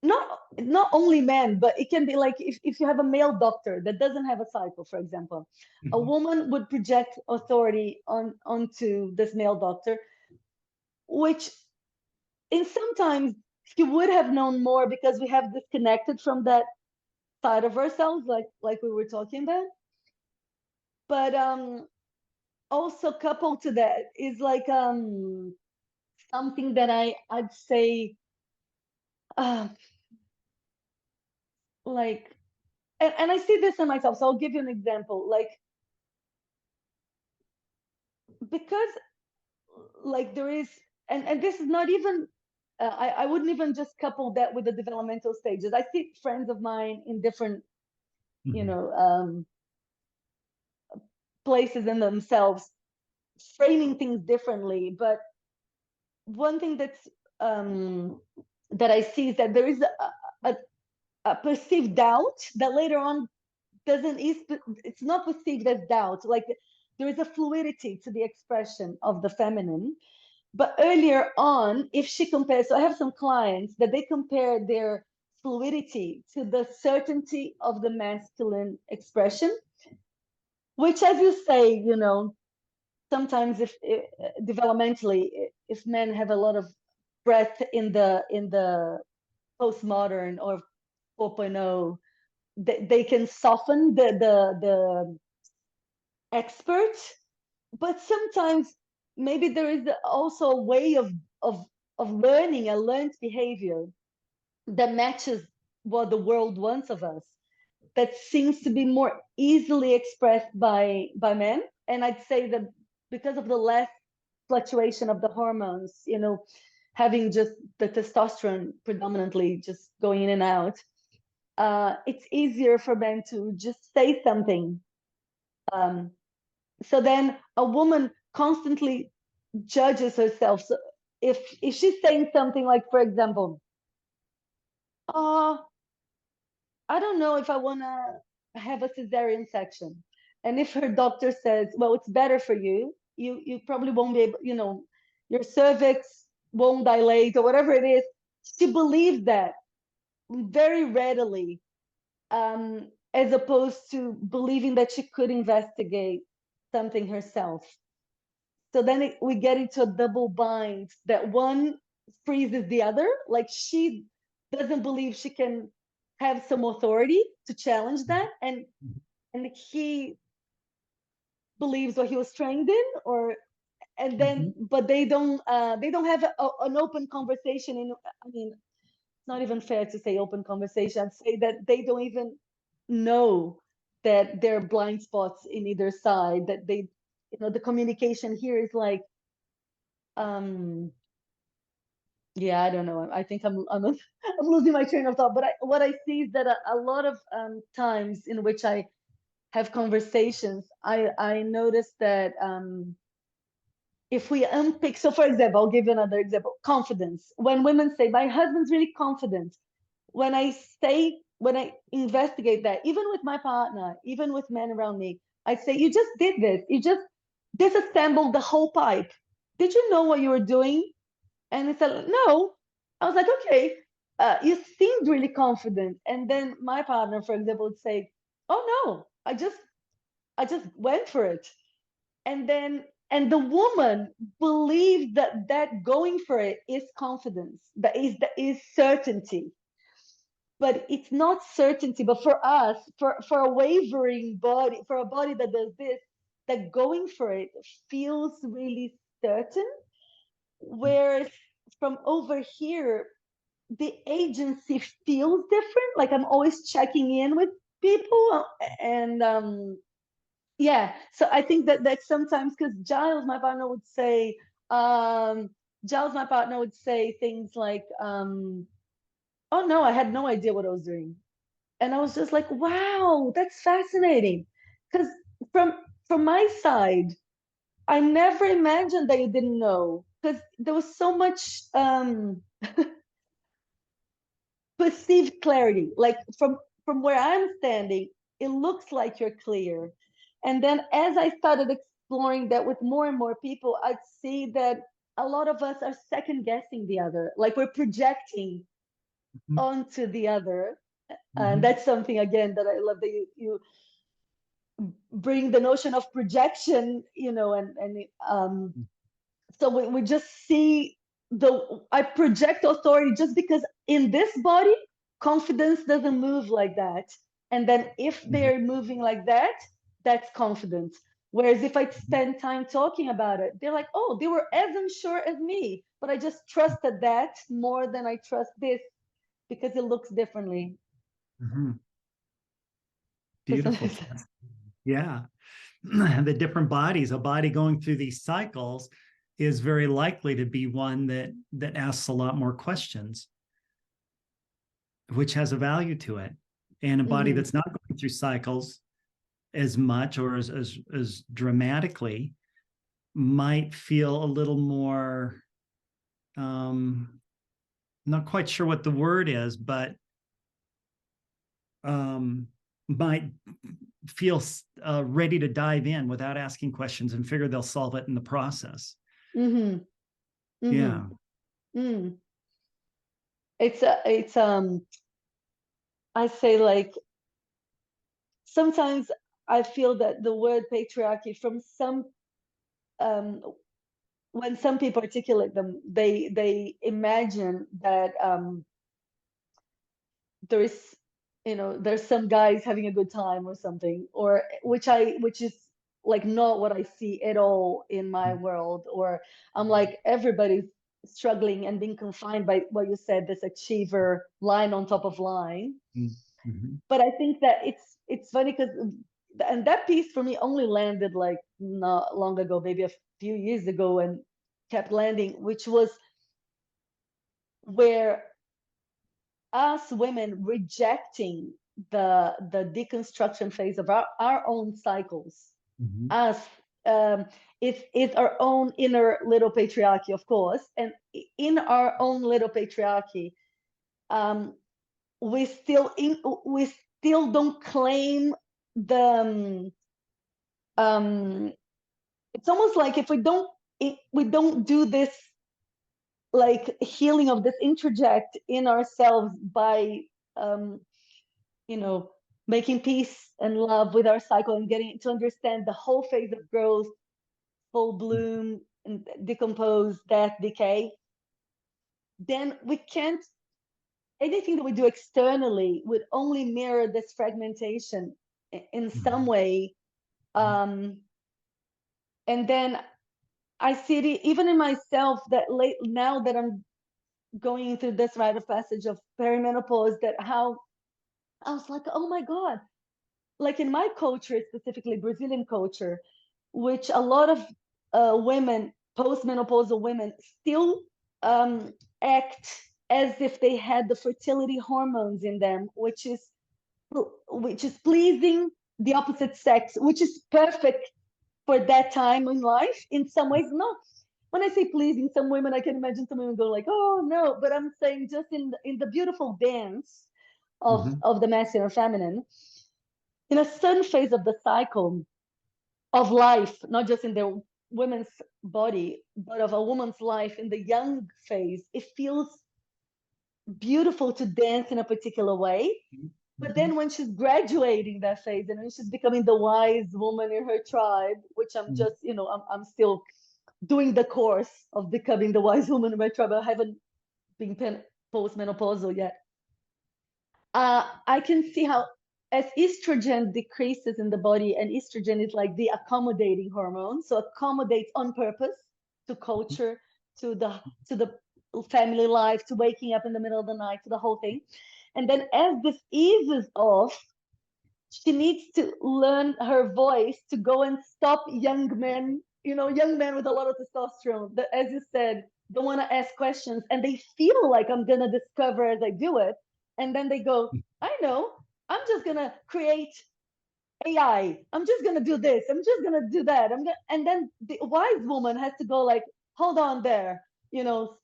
not only men, but it can be like if you have a male doctor that doesn't have a cycle, for example, a Mhm. woman would project authority onto this male doctor, which in sometimes he would have known more because we have disconnected from that side of ourselves, like we were talking about. But also coupled to that is like something that I'd say uh, like and I see this in myself. So I'll give you an example. Like because like there is and this is not even I wouldn't even just couple that with the developmental stages. I see friends of mine in different, you Mhm. know, places in themselves framing things differently. But one thing that I see is that there is a, a perceived doubt that later on doesn't is it's not perceived as doubt. Like there is a fluidity to the expression of the feminine. But earlier on, if she compares, so I have some clients that they compare their fluidity to the certainty of the masculine expression, which, as you say, sometimes if developmentally, if men have a lot of breadth in the postmodern or 4.0, they can soften the expert. But sometimes maybe there is also a way of of learning, a learned behavior that matches what the world wants of us, that seems to be more easily expressed by men. And I'd say that because of the less fluctuation of the hormones, having just the testosterone predominantly just going in and out, it's easier for men to just say something. Um, so then a woman constantly judges herself. So if she's saying something like, for example, uh, I don't know if I want to have a cesarean section. And if her doctor says, well, it's better for you, you probably won't be able, your cervix won't dilate or whatever it is. She believes that very readily, as opposed to believing that she could investigate something herself. So then we get into a double bind that one freezes the other. Like she doesn't believe she can have some authority to challenge that, and he believes what he was trained in, or and then Mhm. but they don't have an open conversation. I mean, it's not even fair to say open conversation. I'd say that they don't even know that there are blind spots in either side. That the communication here is like um yeah, I don't know. I think I'm I'm losing my train of thought. But what I see is that a lot of times in which I have conversations, I notice that if we unpick, so for example, I'll give you another example, confidence. When women say, my husband's really confident, when I investigate that, even with my partner, even with men around me, I say, you just did this. You just disassembled the whole pipe. Did you know what you were doing? And he said, no. I was like, okay, you seemed really confident. And then my partner, for example, would say, oh no, I just went for it. And the woman believed that going for it is confidence, that is certainty. But it's not certainty. But for us, for a wavering body, for a body that does this, that going for it feels really certain. Whereas from over here, the agency feels different. Like I'm always checking in with people, and yeah. So I think that sometimes, because Giles, my partner, would say things like, "Oh no, I had no idea what I was doing," and I was just like, "Wow, that's fascinating," because from from my side, I never imagined that you didn't know, because there was so much perceived clarity. Like from where I'm standing, it looks like you're clear. And then as I started exploring that with more and more people, I'd see that a lot of us are second guessing the other, like we're projecting Mhm. onto the other. And Mhm. that's something again that I love, that you bring the notion of projection, and so we just see I project authority just because in this body confidence doesn't move like that, and then if Mhm. they're moving like that, that's confidence. Whereas if I spend time talking about it, they're like, oh, they were as unsure as me, but I just trusted that more than I trust this because it looks differently. Mhm. Does that Beautiful. make sense? Yeah. The different bodies, a body going through these cycles is very likely to be one that asks a lot more questions, which has a value to it. And a body Mm-hmm. that's not going through cycles as much or as dramatically might feel a little more, not quite sure what the word is, but um, might feel ready to dive in without asking questions and figure they'll solve it in the process. Mm-hmm. Yeah. Mm-hmm. Mm. It's I say, like, sometimes I feel that the word patriarchy, from some um, when some people articulate them, they imagine that there is, there's some guys having a good time or something, or which is like not what I see at all in my world. Or I'm like, everybody's struggling and being confined by what you said, this achiever line on top of line. Mm-hmm. But I think that it's funny because, and that piece for me only landed like not long ago, maybe a few years ago, and kept landing, which was where us women rejecting the deconstruction phase of our own cycles. Mm-hmm. Us, it's our own inner little patriarchy, of course, and in our own little patriarchy, um, we still don't claim the um it's almost like if we don't do this, like, healing of this introject in ourselves by um you know making peace and love with our cycle and getting to understand the whole phase of growth, full bloom and decompose, death, decay. Then we can't, anything that we do externally would only mirror this fragmentation in some way. um and then I see it even in myself, that late now that I'm going through this rite of passage of perimenopause, that how I was like, oh my God, like in my culture, specifically Brazilian culture, which a lot of women, postmenopausal women, still um, act as if they had the fertility hormones in them, which is pleasing the opposite sex, which is perfect for that time in life. In some ways, no. when I say pleasing, some women, I can imagine some women go like, oh no, but I'm saying just in the beautiful dance Mhm. of the masculine and feminine, in a certain phase of the cycle of life, not just in the woman's body, but of a woman's life in the young phase, it feels beautiful to dance in a particular way. But then Mhm. when she's graduating that phase and when she's becoming the wise woman in her tribe, which I'm Mhm. just, I'm still doing the course of becoming the wise woman in my tribe. I haven't been postmenopausal yet. I can see how as estrogen decreases in the body, and estrogen is like the accommodating hormone, so accommodates on purpose to culture, to the family life, to waking up in the middle of the night, to the whole thing. And then as this eases off, she needs to learn her voice to go and stop young men, young men with a lot of testosterone that, as you said, don't want to ask questions and they feel like I'm going to discover as I do it. And then they go, I know, I'm just going to create AI. I'm just going to do this. I'm just going to do that. And then the wise woman has to go like, hold on there, no,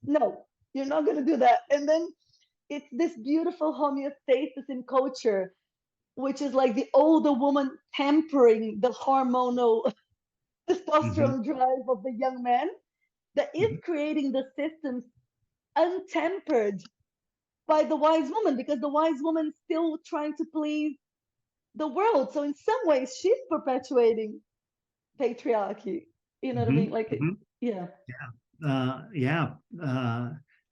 you're not going to do that. And then it's this beautiful homeostasis in culture, which is like the older woman tempering the hormonal Mhm. testosterone drive of the young man that is Mhm. creating the systems untempered by the wise woman, because the wise woman is still trying to please the world. So in some ways, she's perpetuating patriarchy. You know what I mean? Mhm. Like, Mhm. yeah. Yeah,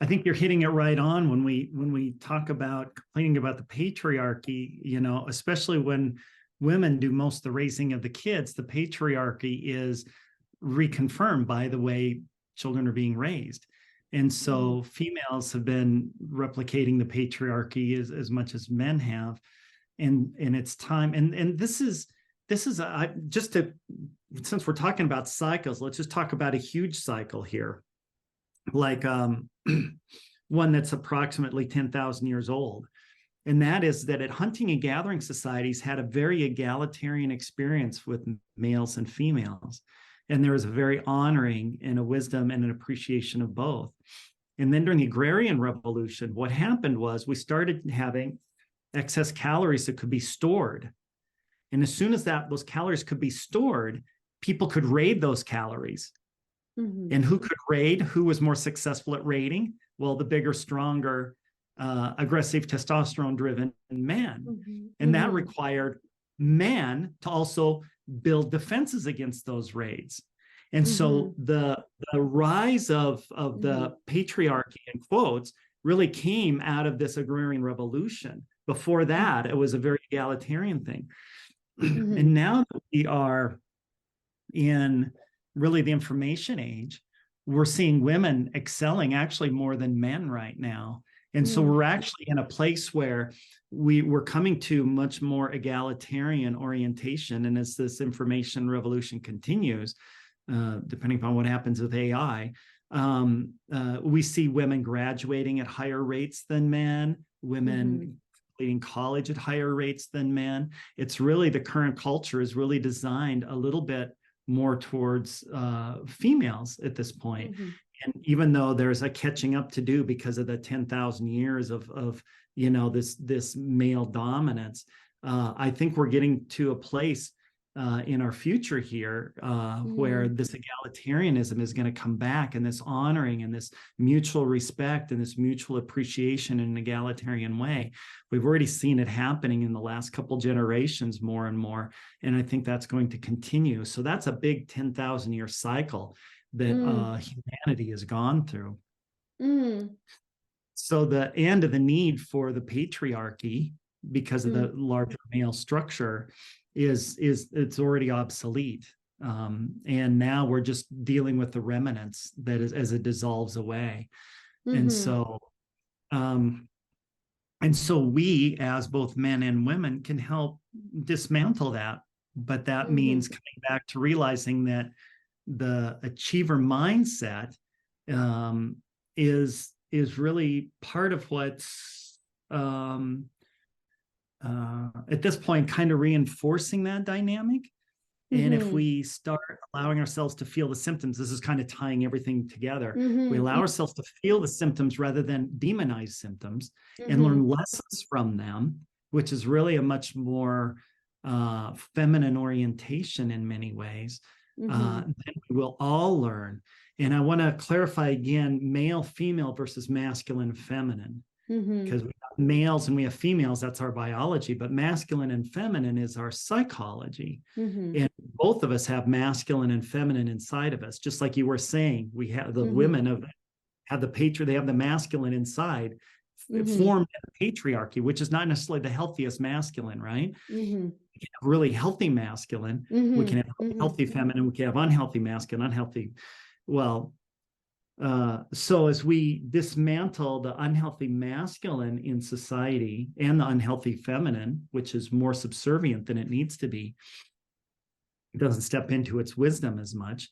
I think you're hitting it right on when we talk about complaining about the patriarchy. Especially when women do most of the raising of the kids, the patriarchy is reconfirmed by the way children are being raised. And Mm-hmm. so females have been replicating the patriarchy as much as men have. And it's time. And this is just to, since we're talking about cycles, let's just talk about a huge cycle here, like one that's approximately 10,000 years old. And that is that at hunting and gathering societies had a very egalitarian experience with males and females. And there was a very honoring and a wisdom and an appreciation of both. And then during the agrarian revolution, what happened was we started having excess calories that could be stored. And as soon as those calories could be stored, people could raid those calories. Mm-hmm. And who could raid? Who was more successful at raiding? Well, the bigger, stronger, aggressive, testosterone-driven men. And that Mm-hmm. required men to also build defenses against those raids. And Mm-hmm. so the rise of Mm-hmm. the patriarchy, in quotes, really came out of this agrarian revolution. Before that, it was a very egalitarian thing. Mm-hmm. And now that we are in really the information age, we're seeing women excelling actually more than men right now. And so Mm-hmm. we're actually in a place where we're coming to much more egalitarian orientation. And as this information revolution continues, depending upon what happens with AI, we see women graduating at higher rates than men, Mm-hmm. women completing college at higher rates than men. It's really, the current culture is really designed a little bit more towards females at this point. Mm-hmm. And even though there's a catching up to do because of the 10,000 years of this male dominance, I think we're getting to a place in our future here where Mm-hmm. this egalitarianism is going to come back, and this honoring and this mutual respect and this mutual appreciation in an egalitarian way. We've already seen it happening in the last couple generations more and more, and I think that's going to continue. So that's a big 10,000 year cycle that Mm-hmm. humanity has gone through. Mm-hmm. So the end of the need for the patriarchy, because of the larger male structure, is it's already obsolete. And now we're just dealing with the remnants that is, as it dissolves away. And Mm-hmm. so um, and so we, as both men and women, can help dismantle that. But that Mm-hmm. means coming back to realizing that the achiever mindset um, is really part of what's at this point kind of reinforcing that dynamic. And if Mm-hmm. we start allowing ourselves to feel the symptoms, this is kind of tying everything together. We allow Mm-hmm. ourselves to feel the symptoms rather than demonize symptoms and Mm-hmm. learn lessons from them, which is really a much more feminine orientation in many ways, Mm-hmm. then we will all learn. And I want to clarify again, male, female versus masculine, feminine, Mm-hmm. because we have males and we have females, that's our biology, but masculine and feminine is our psychology. Mm-hmm. And both of us have masculine and feminine inside of us. Just like you were saying, we have the Mm-hmm. women have they have the masculine inside, Mm-hmm. formed in the patriarchy, which is not necessarily the healthiest masculine, right? Mm-hmm. We can have really healthy masculine, we Mm-hmm. can have Mm-hmm. healthy feminine, we can have unhealthy masculine, unhealthy. Well, so as we dismantle the unhealthy masculine in society and the unhealthy feminine, which is more subservient than it needs to be, it doesn't step into its wisdom as much.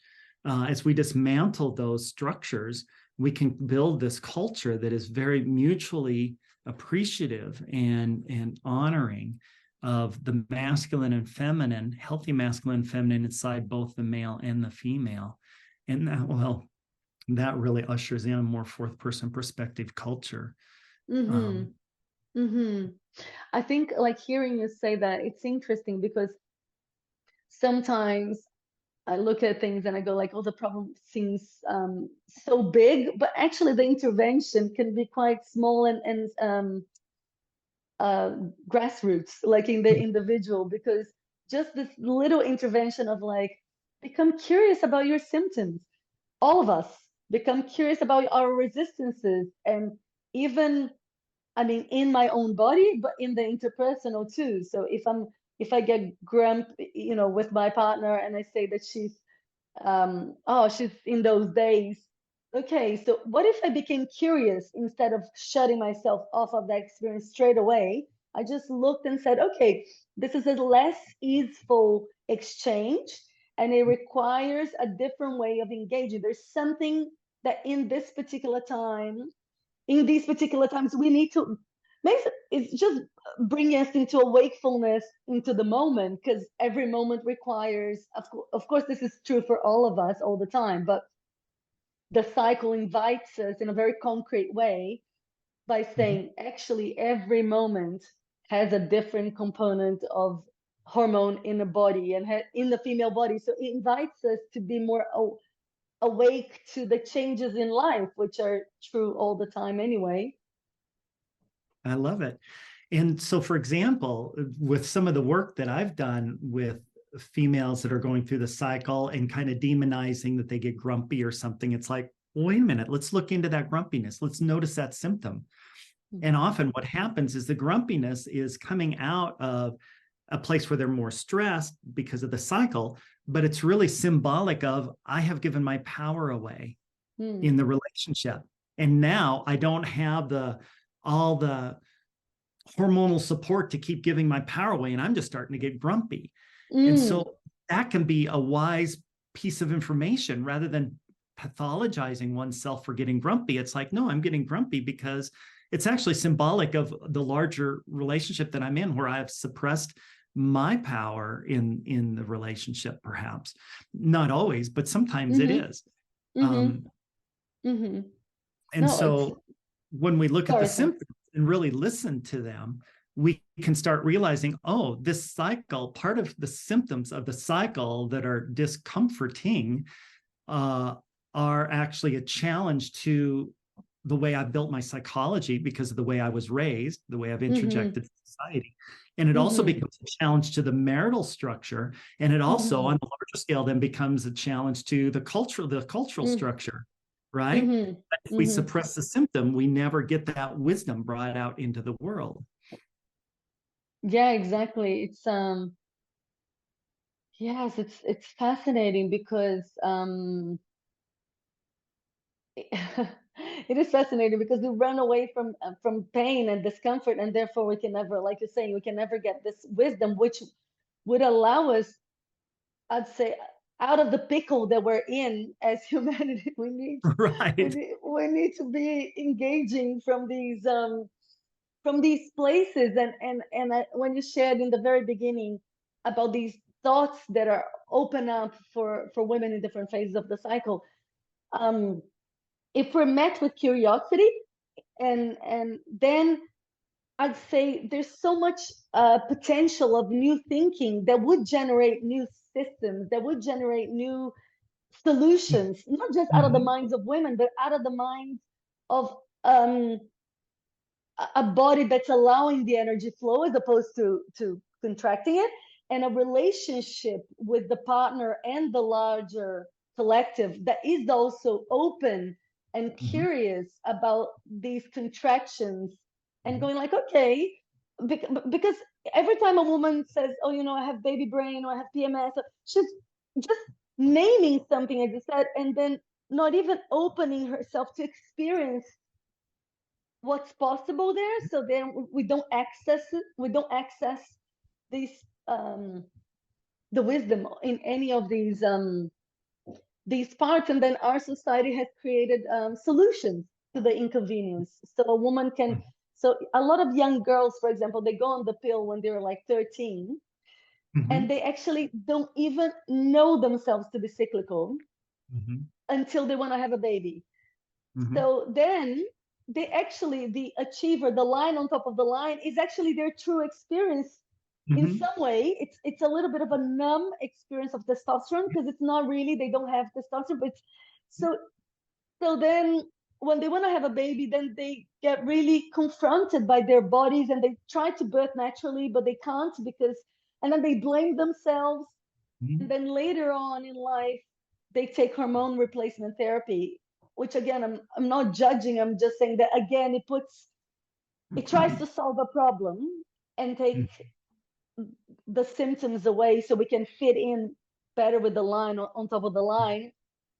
As we dismantle those structures, we can build this culture that is very mutually appreciative and honoring of the masculine and feminine, healthy masculine and feminine inside both the male and the female. And that, well, that really ushers in a more fourth person perspective culture. Mm-hmm. Um, Mm-hmm. I think like hearing you say that, it's interesting because sometimes I look at things and I go like, oh, the problem seems so big, but actually the intervention can be quite small and uh, grassroots, like in the individual, because just this little intervention of like, become curious about your symptoms. All of us become curious about our resistances, and even, I mean, in my own body, but in the interpersonal too. So if I get grump, with my partner, and I say that oh, she's in those days. Okay, so what if I became curious instead of shutting myself off of that experience straight away? I just looked and said, okay, this is a less easeful exchange, and it requires a different way of engaging. There's something that in these particular times, we need to make it's just bring us into a wakefulness into the moment, because every moment requires, of course, this is true for all of us all the time, but the cycle invites us in a very concrete way by saying actually every moment has a different component of hormone in the body and in the female body, so it invites us to be more awake to the changes in life, which are true all the time anyway. I love it. And so, for example, with some of the work that I've done with females that are going through the cycle and kind of demonizing that they get grumpy or something, it's like, wait a minute, let's look into that grumpiness. Let's notice that symptom. And often what happens is the grumpiness is coming out of a place where they're more stressed because of the cycle, but it's really symbolic of, I have given my power away Mm. in the relationship. And now I don't have all the hormonal support to keep giving my power away, and I'm just starting to get grumpy. And Mm. so that can be a wise piece of information rather than pathologizing oneself for getting grumpy. It's like, no, I'm getting grumpy because it's actually symbolic of the larger relationship that I'm in, where I have suppressed my power in the relationship, perhaps not always, but sometimes it Mm-hmm. is. Mm-hmm. um, Mm-hmm. and No, it's so when we look at the sorry, sorry. symptoms and really listen to them, we can start realizing, oh, this cycle, part of the symptoms of the cycle that are discomforting uh, are actually a challenge to the way I built my psychology because of the way I was raised, the way I've Mm-hmm. interjected society. And it also Mm-hmm. becomes a challenge to the marital structure. And it also, Mm-hmm. on a larger scale, then becomes a challenge to the cultural structure, right? Mm-hmm. If we Mm-hmm. suppress the symptom, we never get that wisdom brought out into the world. Yeah, exactly. It's yes, it's fascinating because it is fascinating because we run away from pain and discomfort, and therefore we can never, like you're saying, we can never get this wisdom, which would allow us, I'd say, out of the pickle that we're in as humanity. Right. We need to be engaging from these places, and when you shared in the very beginning about these thoughts that are open up for women in different phases of the cycle. Um, if we're met with curiosity, and then I'd say there's so much potential of new thinking that would generate new systems, that would generate new solutions, not just out of the Mhm. minds of women, but out of the minds of um, a body that's allowing the energy flow as opposed to contracting it, and a relationship with the partner and the larger collective that is also open and Mhm. curious about these contractions and Mhm. going like, okay, because every time a woman says, oh, I have baby brain or I have PMS, she's just naming something, as you said, and then not even opening herself to experience what's possible there. So then we don't access it, we don't access these um the wisdom in any of these parts, and then our society has created solutions to the inconvenience. So a woman can, so a lot of young girls, for example, they go on the pill when they're like 13, and Mhm. they actually don't even know themselves to be cyclical Mhm. until they want to have a baby. Mhm. So then they actually, the achiever, the line on top of the line is actually their true experience. In Mhm. some way, it's a little bit of a numb experience of testosterone because it's not really, they don't have testosterone, but so so then when they want to have a baby, then they get really confronted by their bodies and they try to birth naturally, but they can't because, and then they blame themselves. And Mhm. then later on in life, they take hormone replacement therapy, which again, I'm not judging. I'm just saying that again, it tries to solve a problem and take the symptoms away so we can fit in better with the line on top of the line.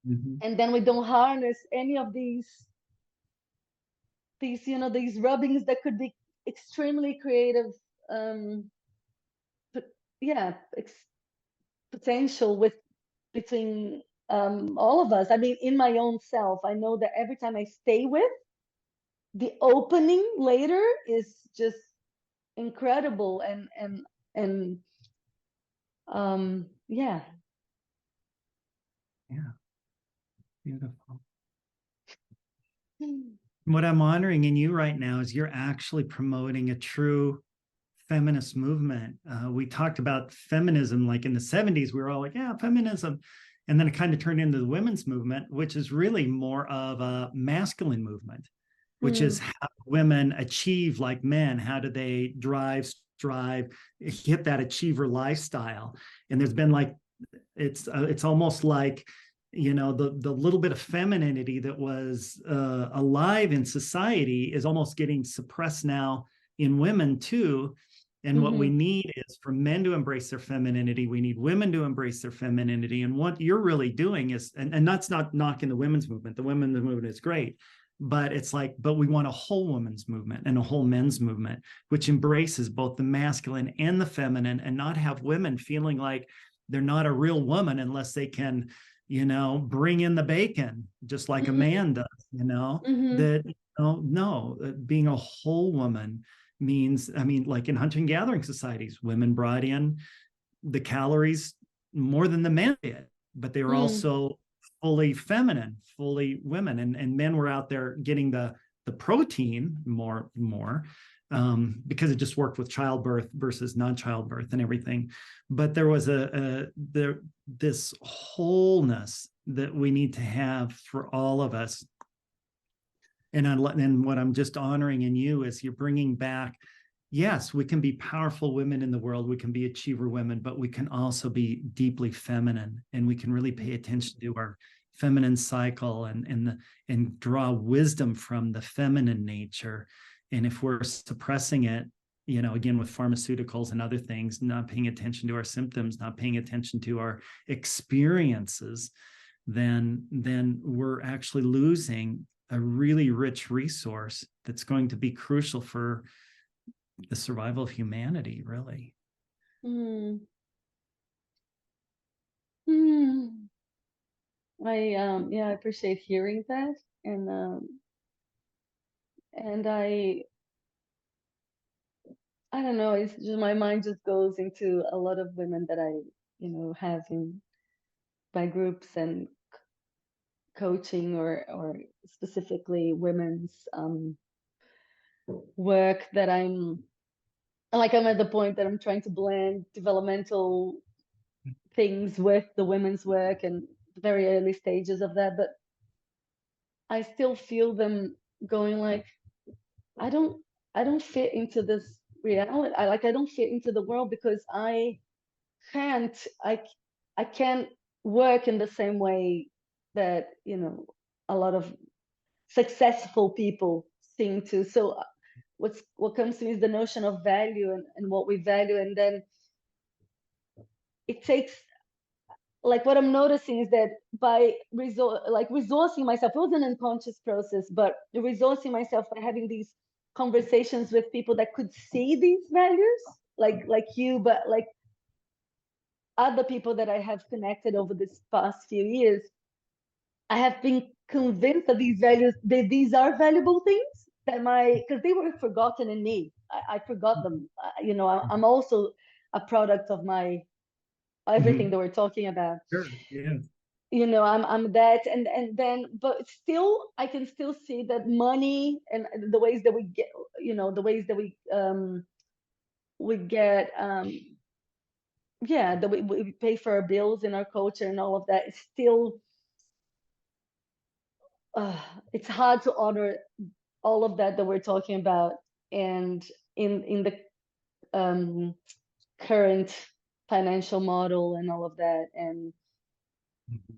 Mhm. And then we don't harness any of these rubbings that could be extremely creative, um, yeah, potential with between all of us. I mean, in my own self, I know that every time I stay with, the opening later is just incredible, and yeah. Yeah, beautiful. What I'm honoring in you right now is you're actually promoting a true feminist movement. We talked about feminism like in the 70s. We were all like, yeah, feminism. And then it kind of turned into the women's movement, which is really more of a masculine movement, which is Mm, how women achieve like men. How do they drive, strive, hit that achiever lifestyle? And there's been like, it's almost like, the little bit of femininity that was alive in society is almost getting suppressed now in women too. And what we mm-hmm, need is for men to embrace their femininity. We need women to embrace their femininity. And what you're really doing is, and that's not knocking the women's movement. The women's movement is great, but it's like, but we want a whole women's movement and a whole men's movement, which embraces both the masculine and the feminine, and not have women feeling like they're not a real woman unless they can, bring in the bacon, just like a mm-hmm, man does, mm-hmm, that, no, being a whole woman means, I mean, like in hunting gathering societies, women brought in the calories more than the men did, but they were mm, also fully feminine, fully women, and men were out there getting the protein more because it just worked with childbirth versus non-childbirth and everything. But there was this wholeness that we need to have for all of us. And what I'm just honoring in you is you're bringing back, yes, we can be powerful women in the world, we can be achiever women, but we can also be deeply feminine, and we can really pay attention to our feminine cycle, and draw wisdom from the feminine nature. And if we're suppressing it, again with pharmaceuticals and other things, not paying attention to our symptoms, not paying attention to our experiences, then we're actually losing a really rich resource that's going to be crucial for the survival of humanity, really. mm, mm. I appreciate hearing that, and I don't know, it's just my mind just goes into a lot of women that have in my groups and coaching, or specifically women's work, that I'm at the point that I'm trying to blend developmental things with the women's work and very early stages of that, but I still feel them going like, I don't I don't fit into this reality. I don't fit into the world because can't I I can't work in the same way that, a lot of successful people seem to. So what comes to me is the notion of value, and what we value, and then it takes, like, what I'm noticing is that by resourcing myself, it was an unconscious process, but resourcing myself by having these conversations with people that could see these values, like you, but like other people that I have connected over this past few years, I have been convinced that these are valuable things, because they were forgotten in me. I forgot them. I'm also a product of my everything that we're talking about. Sure. Yeah. I'm that, and then, but still I can still see that money and the ways that we get, the ways that we get, yeah, that we pay for our bills in our culture and all of that, is still, uh, it's hard to honor all of that we're talking about, and in the um current financial model and all of that. And Mhm.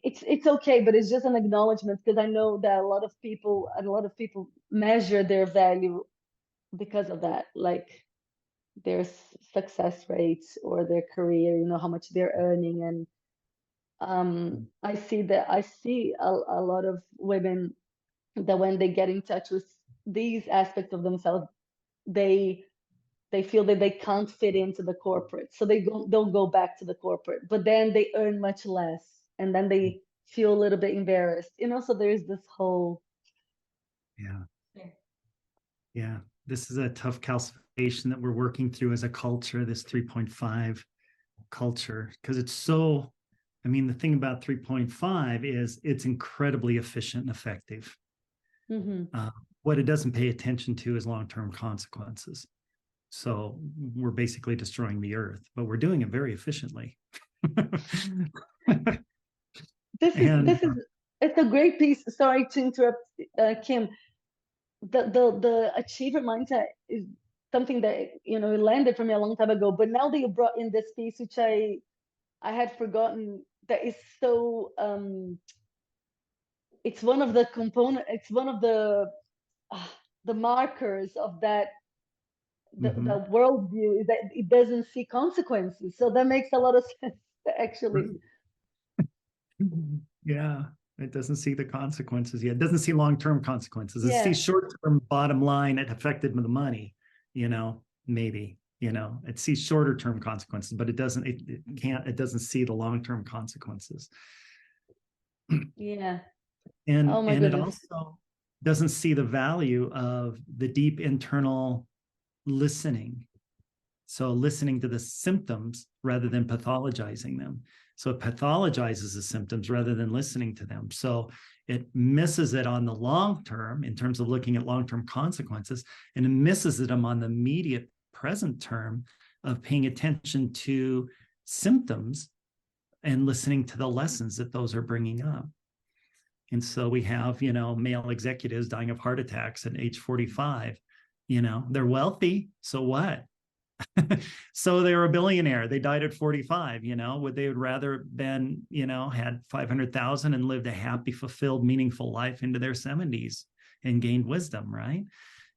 it's okay, but it's just an acknowledgement, because I know that a lot of people measure their value because of that, like their success rates or their career, how much they're earning. And I see a lot of women that when they get in touch with these aspects of themselves, they they feel that they can't fit into the corporate, so they'll go back to the corporate, but then they earn much less, and then they feel a little bit embarrassed, so there's this whole. Yeah. Yeah. This is a tough calcification that we're working through as a culture, this 3.5 culture, because the thing about 3.5 is it's incredibly efficient and effective. Hmm. Uh, what it doesn't pay attention to is long-term consequences. So we're basically destroying the earth, but we're doing it very efficiently. this is and this is it's a great piece. Sorry to interrupt, Kim. The achiever mindset is something that, it landed for me a long time ago, but now that you brought in this piece, which I had forgotten, that is so, it's one of the component it's one of uh, the markers of that, Mhm. the worldview, is that it doesn't see consequences. So that makes a lot of sense, actually. Yeah, it doesn't see the consequences yet. It doesn't see long-term consequences. It Yeah. sees short-term bottom line. It affected the money, maybe, it sees shorter term consequences, but it doesn't see the long-term consequences. Yeah. Oh And my and it goodness. also doesn't see the value of the deep internal listening. So listening to the symptoms rather than pathologizing them. So it pathologizes the symptoms rather than listening to them. So it misses it on the long term in terms of looking at long-term consequences, and it misses it on the immediate present term of paying attention to symptoms and listening to the lessons that those are bringing up. And so we have, male executives dying of heart attacks at age 45. They're wealthy. So what? So they were a billionaire. They died at 45. Would they would rather been, had 500,000 and lived a happy, fulfilled, meaningful life into their 70s and gained wisdom, right?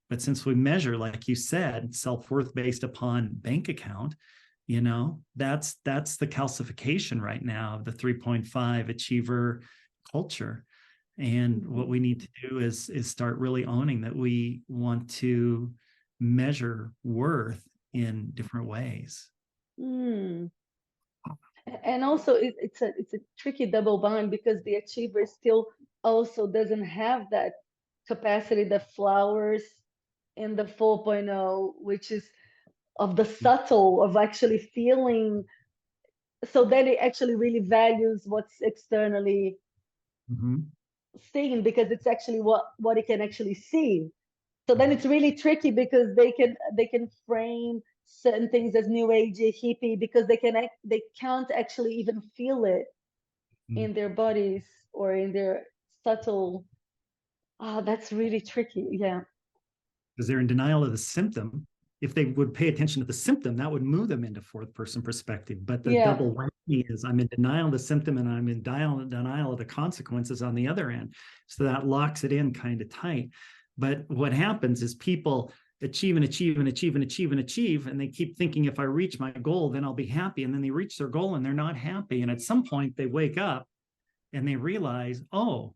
But since we measure, like you said, self-worth based upon bank account, that's the calcification right now of the 3.5 achiever culture. And what we need to do is start really owning that we want to measure worth in different ways. Mm. And also, it's a tricky double bind, because the achiever still also doesn't have that capacity that flowers in the 4.0, which is of the subtle, of actually feeling so then it actually really values what's externally Mhm. seen, because it's actually what it can actually see. So then it's really tricky, because they can frame certain things as new agey, hippie, because they can't actually even feel it Mhm. in their bodies or in their subtle. Ah, that's really tricky. Yeah. Because they're in denial of the symptom. If they would pay attention to the symptom, that would move them into fourth person perspective. But the Yeah. double whammy is I'm in denial of the symptom and I'm in denial of the consequences on the other end. So that locks it in kind of tight. But what happens is people achieve and achieve and achieve and achieve and achieve, and they keep thinking if I reach my goal, then I'll be happy. And then they reach their goal and they're not happy. And at some point they wake up and they realize, oh,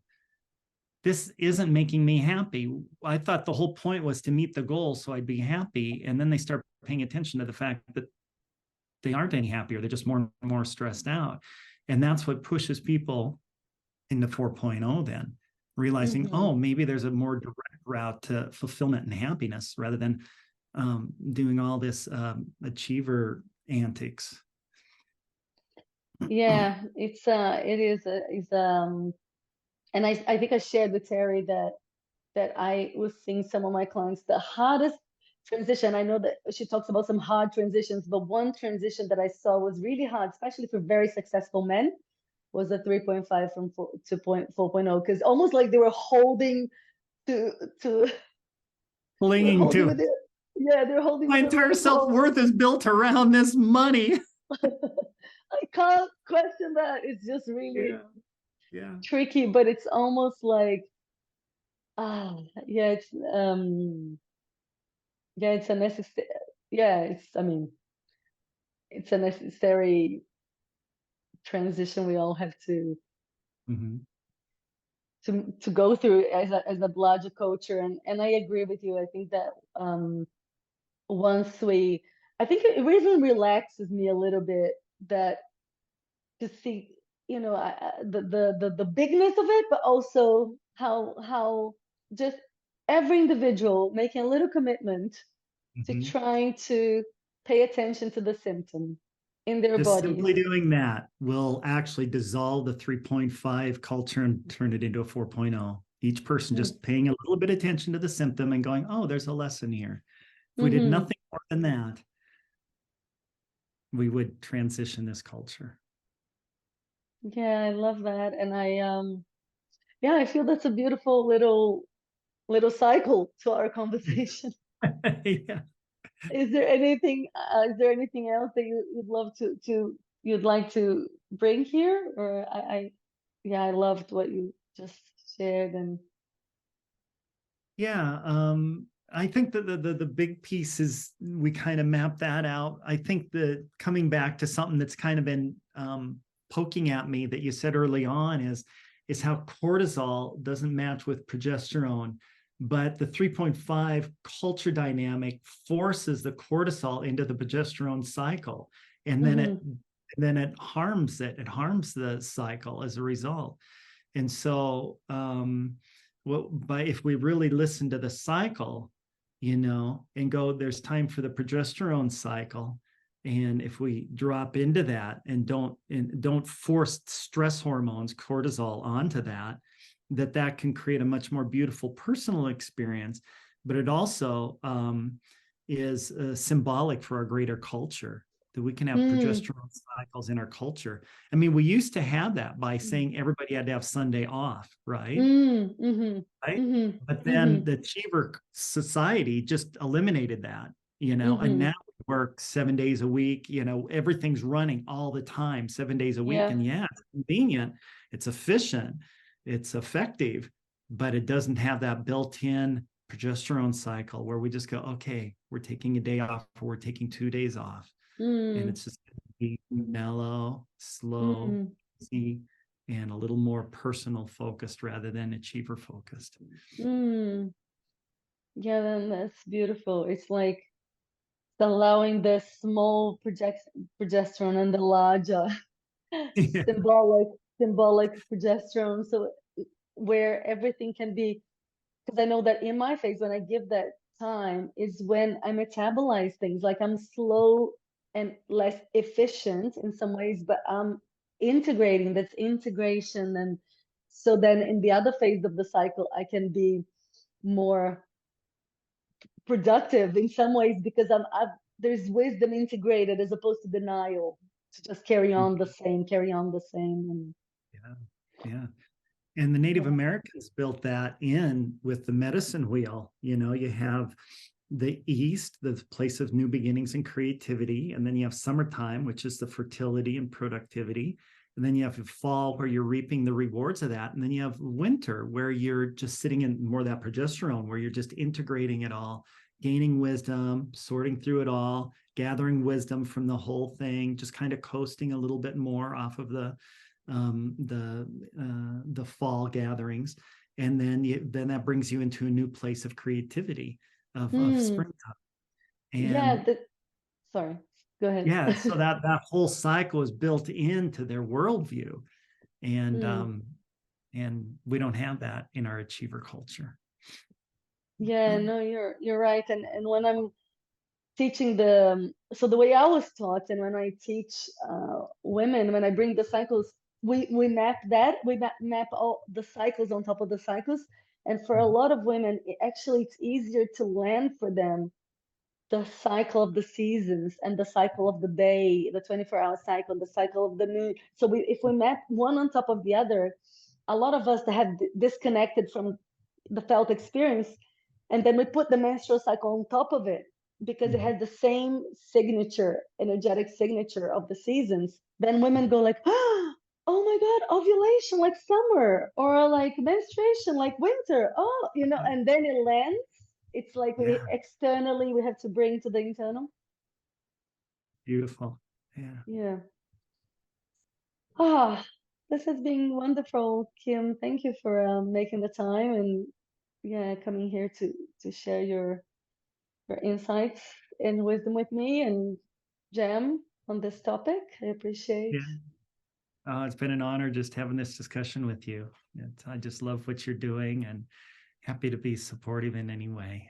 this isn't making me happy. I thought the whole point was to meet the goal so I'd be happy. And then they start paying attention to the fact that they aren't any happier. They're just more and more stressed out. And that's what pushes people into 4.0 then, realizing, Hmm. oh, maybe there's a more direct route to fulfillment and happiness rather than doing all this achiever antics. Yeah, it is and I think I shared with Terry that I was seeing some of my clients, the hardest transition. I know that she talks about some hard transitions, but one transition that I saw was really hard, especially for very successful men, was a 3.5 from 4 to 4.0, because almost like they were holding to to they're Clinging holding to with their, yeah, they're holding my with their entire right self paw. worth is built around this money. I can't question that. It's just really Yeah. Yeah. tricky, but it's almost like, yeah, it's a necessary, yeah, I mean, it's a necessary transition we all have Mm-hmm. to go through as a larger culture. And I agree with you. I think that once we, I think it even relaxes me a little bit, that to see, the bigness of it, but also how just every individual making a little commitment to Mm-hmm. trying to pay attention to the symptom in their Just bodies. simply doing that will actually dissolve the 3.5 culture and turn it into a 4.0. Each person just paying a little bit of attention to the symptom and going, oh, there's a lesson here. If we did Mm-hmm. nothing more than that, we would transition this culture. Yeah, I love that. And yeah, I feel that's a beautiful little cycle to our conversation. Yeah. Is there anything else that you'd love you'd like to bring here? Or yeah, I loved what you just shared. And Yeah, I think that the big piece is we kind of map that out. I think that coming back to something that's kind of been poking at me that you said early on is how cortisol doesn't match with progesterone, but the 3.5 culture dynamic forces the cortisol into the progesterone cycle, and hmm then it harms it. It harms the cycle as a result. And so, but if we really listen to the cycle, and go, there's time for the progesterone cycle. And if we drop into that and don't force stress hormones, cortisol onto that can create a much more beautiful personal experience. But it also is symbolic for our greater culture that we can have mm, progesterone cycles in our culture. I mean, we used to have that by saying everybody had to have Sunday off, right? mm-hmm, Right. hmm But hmm then the Cheever Society just eliminated that, and hmm now we work 7 days a week, everything's running all the time, 7 days a week. yeah. And yeah, it's convenient, it's efficient, it's effective, but it doesn't have that built-in progesterone cycle where we just go, okay, we're taking a day off, or we're taking 2 days off. And mm, it's just gonna be mellow, slow, mm, easy, and a little more personal focused rather than achiever focused. mm. Yeah, then that's beautiful. It's like allowing the small progesterone and the larger Yeah. symbolic symbolic progesterone, so where everything can be, because I know that in my phase, when I give that time, is when I metabolize things. Like I'm slow. and less efficient in some ways, but I'm integrating. That's integration. And so then in the other phase of the cycle, I can be more productive in some ways because there's wisdom integrated as opposed to denial, to just carry on the same, carry on the same. And Yeah. Yeah. And the Native yeah. Americans built that in with the medicine wheel. You have the East, the place of new beginnings and creativity. And then you have summertime, which is the fertility and productivity. And then you have fall where you're reaping the rewards of that. And then you have winter where you're just sitting in more of that progesterone, where you're just integrating it all, gaining wisdom, sorting through it all, gathering wisdom from the whole thing, just kind of coasting a little bit more off of the fall gatherings, and then that brings you into a new place of creativity of Hmm. springtime. Yeah. And Sorry. Go ahead. yeah, so that whole cycle is built into their worldview, and Hmm. and we don't have that in our achiever culture. Yeah. No, you're right. And when I'm teaching so the way I was taught, and when I teach women, when I bring the cycles, we map that, map all the cycles on top of the cycles. And for a lot of women, actually it's easier to land for them the cycle of the seasons and the cycle of the day, the 24-hour cycle, the cycle of the moon. So if we map one on top of the other, a lot of us that have disconnected from the felt experience, and then we put the menstrual cycle on top of it because it Mhm. has the same signature, energetic signature of the seasons. Then women go like, oh my God, ovulation like summer, or like menstruation like winter. Oh, and then it lands. It's like we Yeah, externally we have to bring to the internal. beautiful. Yeah. Yeah. Ah, this has been wonderful, Kim. Thank you for making the time and yeah, coming here to share your insights and wisdom with me and jam on this topic. I appreciate. Yeah. It's been an honor just having this discussion with you. I just love what you're doing and happy to be supportive in any way.